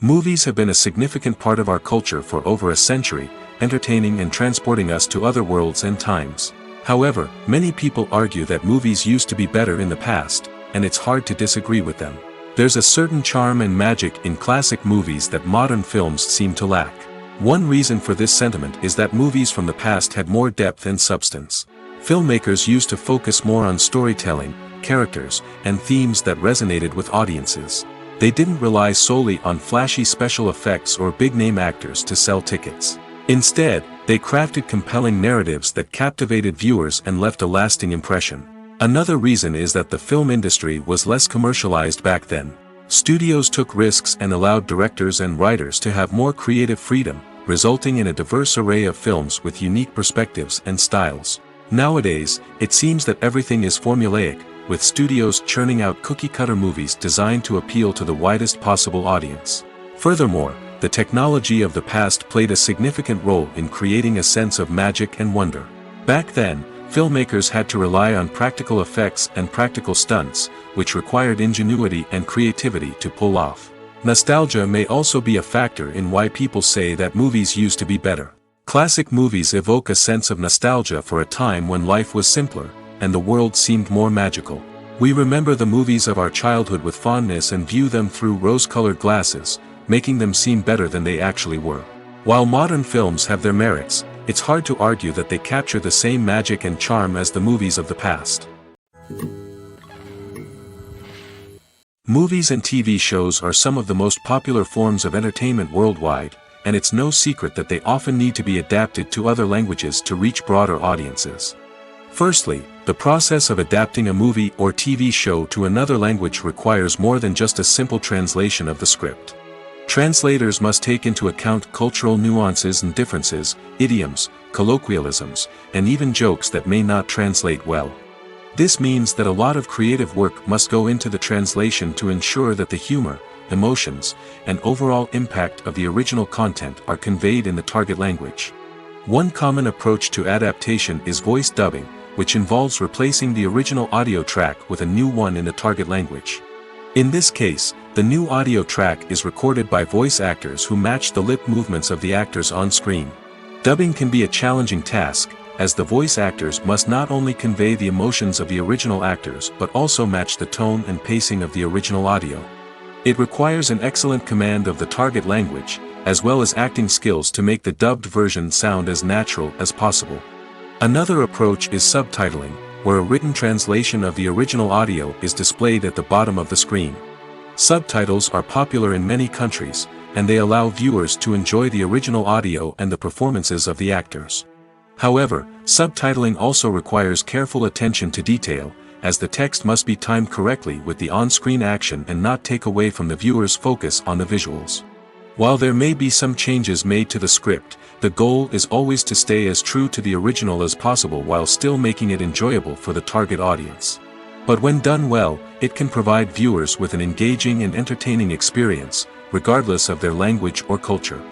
Movies have been a significant part of our culture for over a century, entertaining and transporting us to other worlds and times. However, many people argue that movies used to be better in the past, and it's hard to disagree with them. There's a certain charm and magic in classic movies that modern films seem to lack. One reason for this sentiment is that movies from the past had more depth and substance. Filmmakers used to focus more on storytelling, characters, and themes that resonated with audiences. They didn't rely solely on flashy special effects or big-name actors to sell tickets. Instead, they crafted compelling narratives that captivated viewers and left a lasting impression. Another reason is that the film industry was less commercialized back then. Studios took risks and allowed directors and writers to have more creative freedom, resulting in a diverse array of films with unique perspectives and styles. Nowadays, it seems that everything is formulaic, with studios churning out cookie-cutter movies designed to appeal to the widest possible audience. Furthermore, the technology of the past played a significant role in creating a sense of magic and wonder. Back then, filmmakers had to rely on practical effects and practical stunts, which required ingenuity and creativity to pull off. Nostalgia may also be a factor in why people say that movies used to be better. Classic movies evoke a sense of nostalgia for a time when life was simpler, and the world seemed more magical. We remember the movies of our childhood with fondness and view them through rose-colored glasses, making them seem better than they actually were. While modern films have their merits, it's hard to argue that they capture the same magic and charm as the movies of the past. Movies and TV shows are some of the most popular forms of entertainment worldwide, and it's no secret that they often need to be adapted to other languages to reach broader audiences. Firstly, the process of adapting a movie or TV show to another language requires more than just a simple translation of the script. Translators must take into account cultural nuances and differences, idioms, colloquialisms, and even jokes that may not translate well. This means that a lot of creative work must go into the translation to ensure that the humor, emotions, and overall impact of the original content are conveyed in the target language. One common approach to adaptation is voice dubbing, which involves replacing the original audio track with a new one in the target language. In this case, the new audio track is recorded by voice actors who match the lip movements of the actors on screen. Dubbing can be a challenging task, as the voice actors must not only convey the emotions of the original actors but also match the tone and pacing of the original audio. It requires an excellent command of the target language, as well as acting skills to make the dubbed version sound as natural as possible. Another approach is subtitling, where a written translation of the original audio is displayed at the bottom of the screen. Subtitles are popular in many countries, and they allow viewers to enjoy the original audio and the performances of the actors. However, subtitling also requires careful attention to detail, as the text must be timed correctly with the on-screen action and not take away from the viewer's focus on the visuals. While there may be some changes made to the script, the goal is always to stay as true to the original as possible while still making it enjoyable for the target audience. But when done well, it can provide viewers with an engaging and entertaining experience, regardless of their language or culture.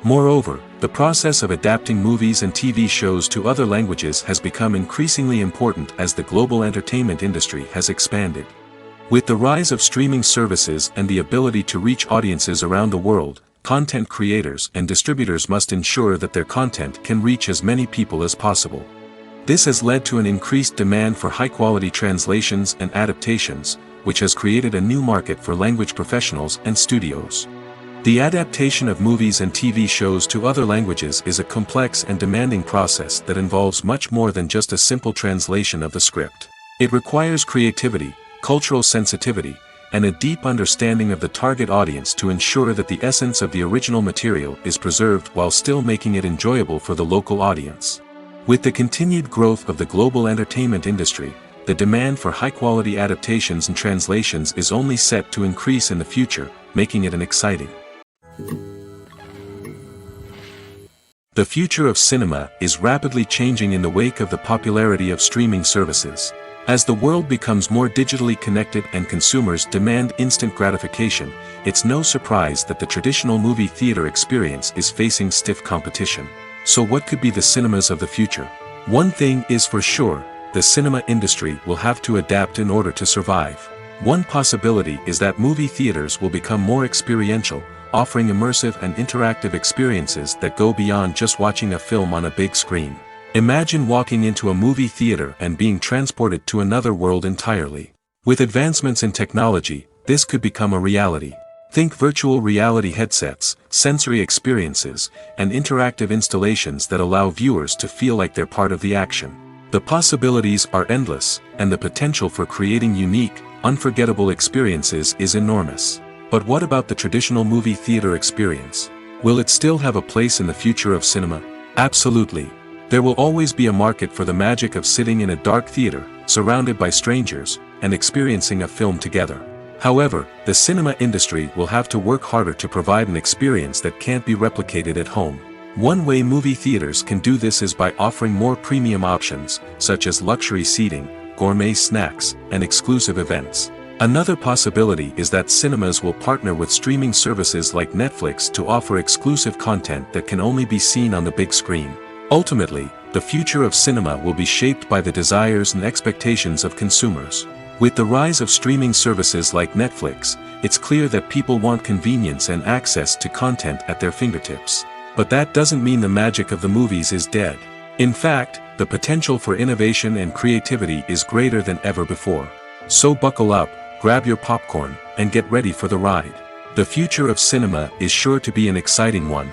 Moreover, the process of adapting movies and TV shows to other languages has become increasingly important as the global entertainment industry has expanded. With the rise of streaming services and the ability to reach audiences around the world, content creators and distributors must ensure that their content can reach as many people as possible. This has led to an increased demand for high-quality translations and adaptations, which has created a new market for language professionals and studios. The adaptation of movies and TV shows to other languages is a complex and demanding process that involves much more than just a simple translation of the script. It requires creativity, cultural sensitivity, and a deep understanding of the target audience to ensure that the essence of the original material is preserved while still making it enjoyable for the local audience. With the continued growth of the global entertainment industry, the demand for high-quality adaptations and translations is only set to increase in the future, making it an exciting. The future of cinema is rapidly changing in the wake of the popularity of streaming services. As the world becomes more digitally connected and consumers demand instant gratification, it's no surprise that the traditional movie theater experience is facing stiff competition. So what could be the cinemas of the future? One thing is for sure, the cinema industry will have to adapt in order to survive. One possibility is that movie theaters will become more experiential, offering immersive and interactive experiences that go beyond just watching a film on a big screen. Imagine walking into a movie theater and being transported to another world entirely. With advancements in technology, this could become a reality. Think virtual reality headsets, sensory experiences, and interactive installations that allow viewers to feel like they're part of the action. The possibilities are endless, and the potential for creating unique, unforgettable experiences is enormous. But what about the traditional movie theater experience? Will it still have a place in the future of cinema? Absolutely. There will always be a market for the magic of sitting in a dark theater, surrounded by strangers, and experiencing a film together. However, the cinema industry will have to work harder to provide an experience that can't be replicated at home. One way movie theaters can do this is by offering more premium options, such as luxury seating, gourmet snacks, and exclusive events. Another possibility is that cinemas will partner with streaming services like Netflix to offer exclusive content that can only be seen on the big screen. Ultimately, the future of cinema will be shaped by the desires and expectations of consumers. With the rise of streaming services like Netflix, it's clear that people want convenience and access to content at their fingertips. But that doesn't mean the magic of the movies is dead. In fact, the potential for innovation and creativity is greater than ever before. So buckle up, grab your popcorn, and get ready for the ride. The future of cinema is sure to be an exciting one.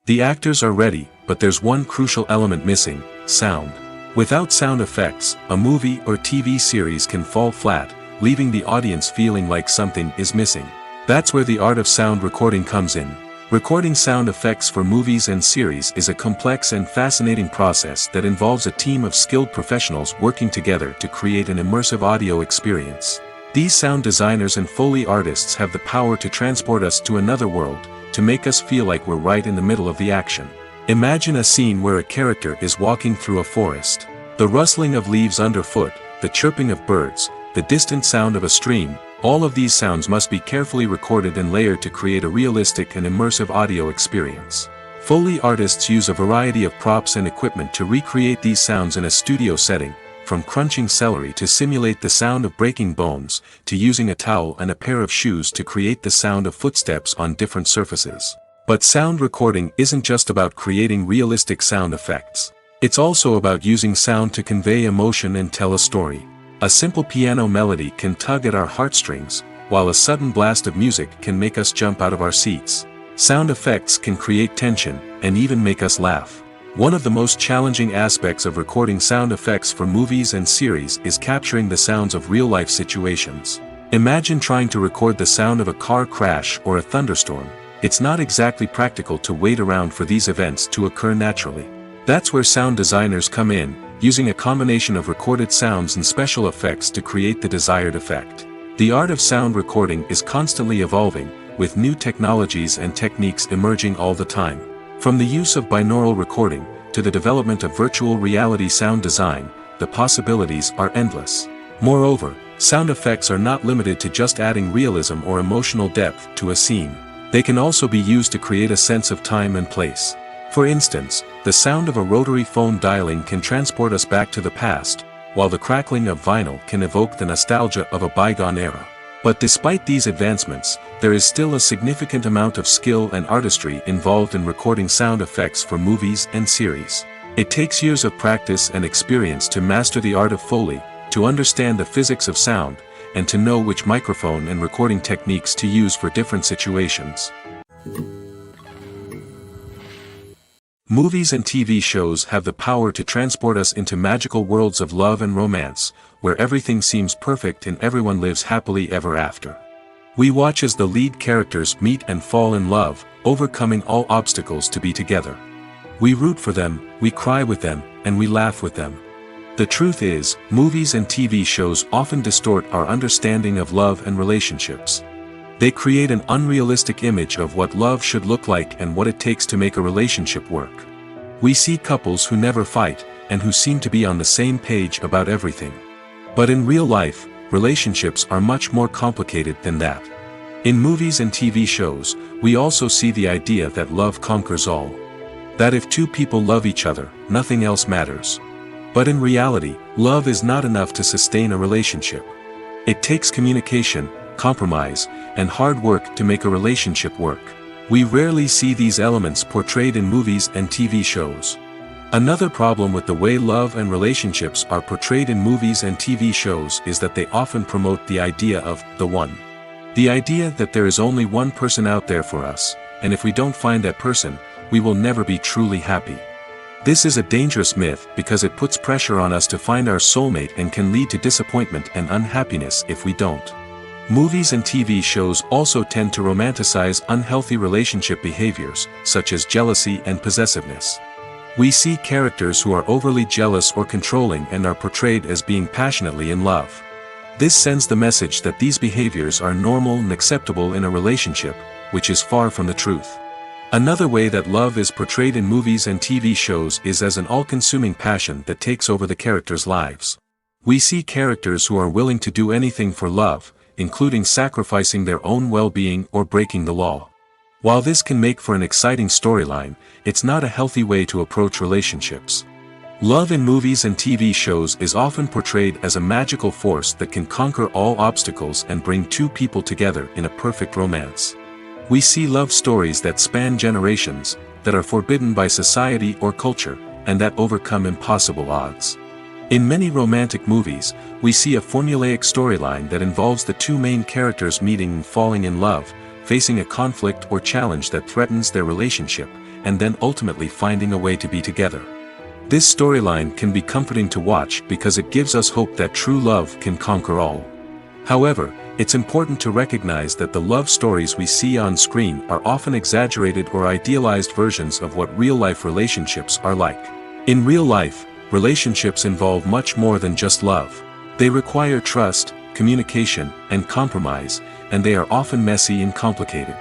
The actors are ready, but there's one crucial element missing: sound. Without sound effects, a movie or TV series can fall flat, leaving the audience feeling like something is missing. That's where the art of sound recording comes in. Recording sound effects for movies and series is a complex and fascinating process that involves a team of skilled professionals working together to create an immersive audio experience. These sound designers and Foley artists have the power to transport us to another world, to make us feel like we're right in the middle of the action. Imagine a scene where a character is walking through a forest. The rustling of leaves underfoot, the chirping of birds, the distant sound of a stream, all of these sounds must be carefully recorded and layered to create a realistic and immersive audio experience. Foley artists use a variety of props and equipment to recreate these sounds in a studio setting, from crunching celery to simulate the sound of breaking bones, to using a towel and a pair of shoes to create the sound of footsteps on different surfaces. But sound recording isn't just about creating realistic sound effects. It's also about using sound to convey emotion and tell a story. A simple piano melody can tug at our heartstrings, while a sudden blast of music can make us jump out of our seats. Sound effects can create tension, and even make us laugh. One of the most challenging aspects of recording sound effects for movies and series is capturing the sounds of real-life situations. Imagine trying to record the sound of a car crash or a thunderstorm. It's not exactly practical to wait around for these events to occur naturally. That's where sound designers come in, using a combination of recorded sounds and special effects to create the desired effect. The art of sound recording is constantly evolving, with new technologies and techniques emerging all the time. From the use of binaural recording, to the development of virtual reality sound design, the possibilities are endless. Moreover, sound effects are not limited to just adding realism or emotional depth to a scene. They can also be used to create a sense of time and place. For instance, the sound of a rotary phone dialing can transport us back to the past, while the crackling of vinyl can evoke the nostalgia of a bygone era. But despite these advancements, there is still a significant amount of skill and artistry involved in recording sound effects for movies and series. It takes years of practice and experience to master the art of Foley, to understand the physics of sound, and to know which microphone and recording techniques to use for different situations. Movies and TV shows have the power to transport us into magical worlds of love and romance, where everything seems perfect and everyone lives happily ever after. We watch as the lead characters meet and fall in love, overcoming all obstacles to be together. We root for them, we cry with them, and we laugh with them. The truth is, movies and TV shows often distort our understanding of love and relationships. They create an unrealistic image of what love should look like and what it takes to make a relationship work. We see couples who never fight, and who seem to be on the same page about everything. But in real life, relationships are much more complicated than that. In movies and TV shows, we also see the idea that love conquers all. That if two people love each other, nothing else matters. But in reality, love is not enough to sustain a relationship. It takes communication, compromise, and hard work to make a relationship work. We rarely see these elements portrayed in movies and TV shows. Another problem with the way love and relationships are portrayed in movies and TV shows is that they often promote the idea of the one. The idea that there is only one person out there for us, and if we don't find that person, we will never be truly happy. This is a dangerous myth because it puts pressure on us to find our soulmate and can lead to disappointment and unhappiness if we don't. Movies and TV shows also tend to romanticize unhealthy relationship behaviors, such as jealousy and possessiveness. We see characters who are overly jealous or controlling and are portrayed as being passionately in love. This sends the message that these behaviors are normal and acceptable in a relationship, which is far from the truth. Another way that love is portrayed in movies and TV shows is as an all-consuming passion that takes over the characters' lives. We see characters who are willing to do anything for love, including sacrificing their own well-being or breaking the law. While this can make for an exciting storyline, it's not a healthy way to approach relationships. Love in movies and TV shows is often portrayed as a magical force that can conquer all obstacles and bring two people together in a perfect romance. We see love stories that span generations, that are forbidden by society or culture, and that overcome impossible odds. In many romantic movies, we see a formulaic storyline that involves the two main characters meeting and falling in love, facing a conflict or challenge that threatens their relationship, and then ultimately finding a way to be together. This storyline can be comforting to watch because it gives us hope that true love can conquer all. However, it's important to recognize that the love stories we see on screen are often exaggerated or idealized versions of what real-life relationships are like. In real life, relationships involve much more than just love. They require trust, communication, and compromise, and they are often messy and complicated.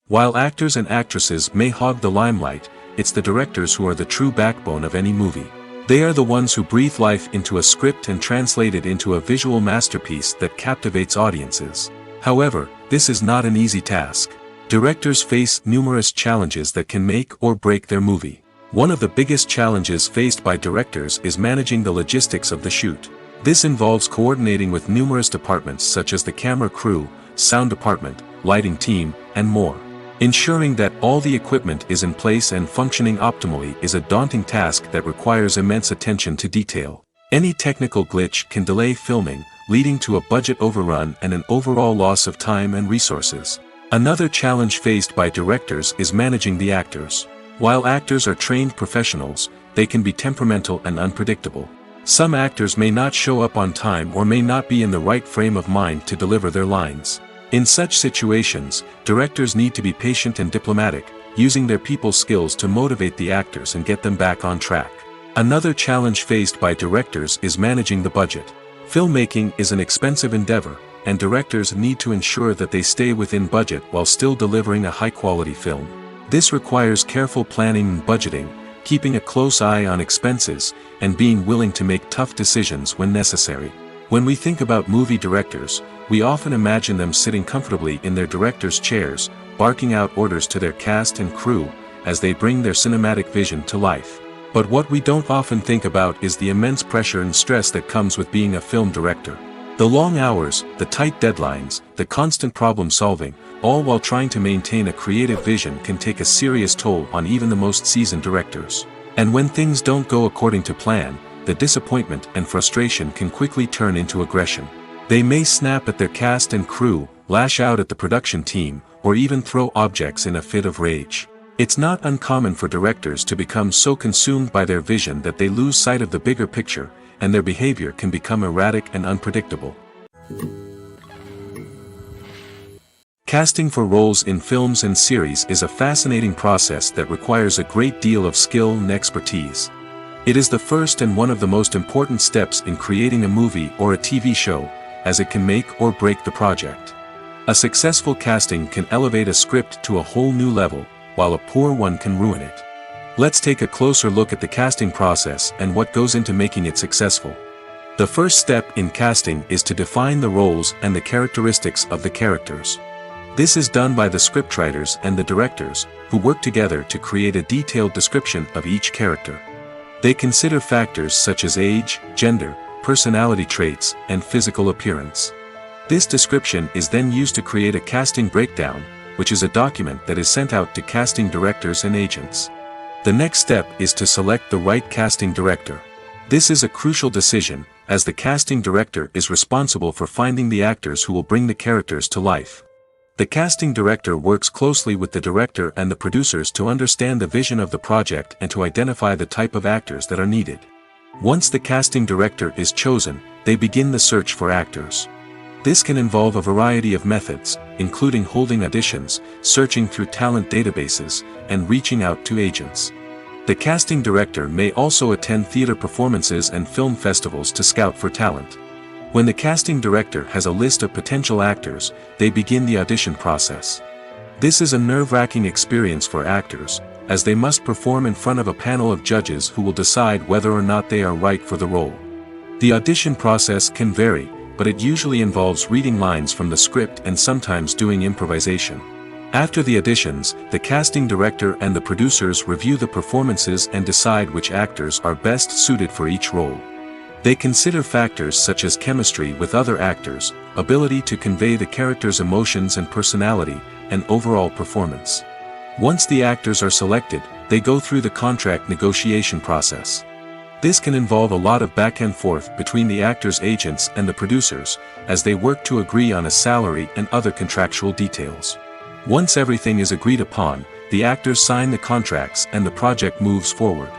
While actors and actresses may hog the limelight, it's the directors who are the true backbone of any movie. They are the ones who breathe life into a script and translate it into a visual masterpiece that captivates audiences. However, this is not an easy task. Directors face numerous challenges that can make or break their movie. One of the biggest challenges faced by directors is managing the logistics of the shoot. This involves coordinating with numerous departments such as the camera crew, sound department, lighting team, and more. Ensuring that all the equipment is in place and functioning optimally is a daunting task that requires immense attention to detail. Any technical glitch can delay filming, leading to a budget overrun and an overall loss of time and resources. Another challenge faced by directors is managing the actors. While actors are trained professionals, they can be temperamental and unpredictable. Some actors may not show up on time or may not be in the right frame of mind to deliver their lines. In such situations, directors need to be patient and diplomatic, using their people skills to motivate the actors and get them back on track. Another challenge faced by directors is managing the budget. Filmmaking is an expensive endeavor, and directors need to ensure that they stay within budget while still delivering a high-quality film. This requires careful planning and budgeting, keeping a close eye on expenses, and being willing to make tough decisions when necessary. When we think about movie directors, we often imagine them sitting comfortably in their director's chairs, barking out orders to their cast and crew, as they bring their cinematic vision to life. But what we don't often think about is the immense pressure and stress that comes with being a film director. The long hours, the tight deadlines, the constant problem solving, all while trying to maintain a creative vision can take a serious toll on even the most seasoned directors. And when things don't go according to plan, the disappointment and frustration can quickly turn into aggression. They may snap at their cast and crew, lash out at the production team, or even throw objects in a fit of rage. It's not uncommon for directors to become so consumed by their vision that they lose sight of the bigger picture, and their behavior can become erratic and unpredictable. Casting for roles in films and series is a fascinating process that requires a great deal of skill and expertise. It is the first and one of the most important steps in creating a movie or a TV show, as it can make or break the project. A successful casting can elevate a script to a whole new level, while a poor one can ruin it. Let's take a closer look at the casting process and what goes into making it successful. The first step in casting is to define the roles and the characteristics of the characters. This is done by the scriptwriters and the directors, who work together to create a detailed description of each character. They consider factors such as age, gender, personality traits, and physical appearance. This description is then used to create a casting breakdown, which is a document that is sent out to casting directors and agents. The next step is to select the right casting director. This is a crucial decision, as the casting director is responsible for finding the actors who will bring the characters to life. The casting director works closely with the director and the producers to understand the vision of the project and to identify the type of actors that are needed. Once the casting director is chosen, they begin the search for actors. This can involve a variety of methods, including holding auditions, searching through talent databases, and reaching out to agents. The casting director may also attend theater performances and film festivals to scout for talent. When the casting director has a list of potential actors, they begin the audition process. This is a nerve-wracking experience for actors, as they must perform in front of a panel of judges who will decide whether or not they are right for the role. The audition process can vary, but it usually involves reading lines from the script and sometimes doing improvisation. After the auditions, the casting director and the producers review the performances and decide which actors are best suited for each role. They consider factors such as chemistry with other actors, ability to convey the character's emotions and personality, and overall performance. Once the actors are selected, they go through the contract negotiation process. This can involve a lot of back and forth between the actors' agents and the producers, as they work to agree on a salary and other contractual details. Once everything is agreed upon, the actors sign the contracts and the project moves forward.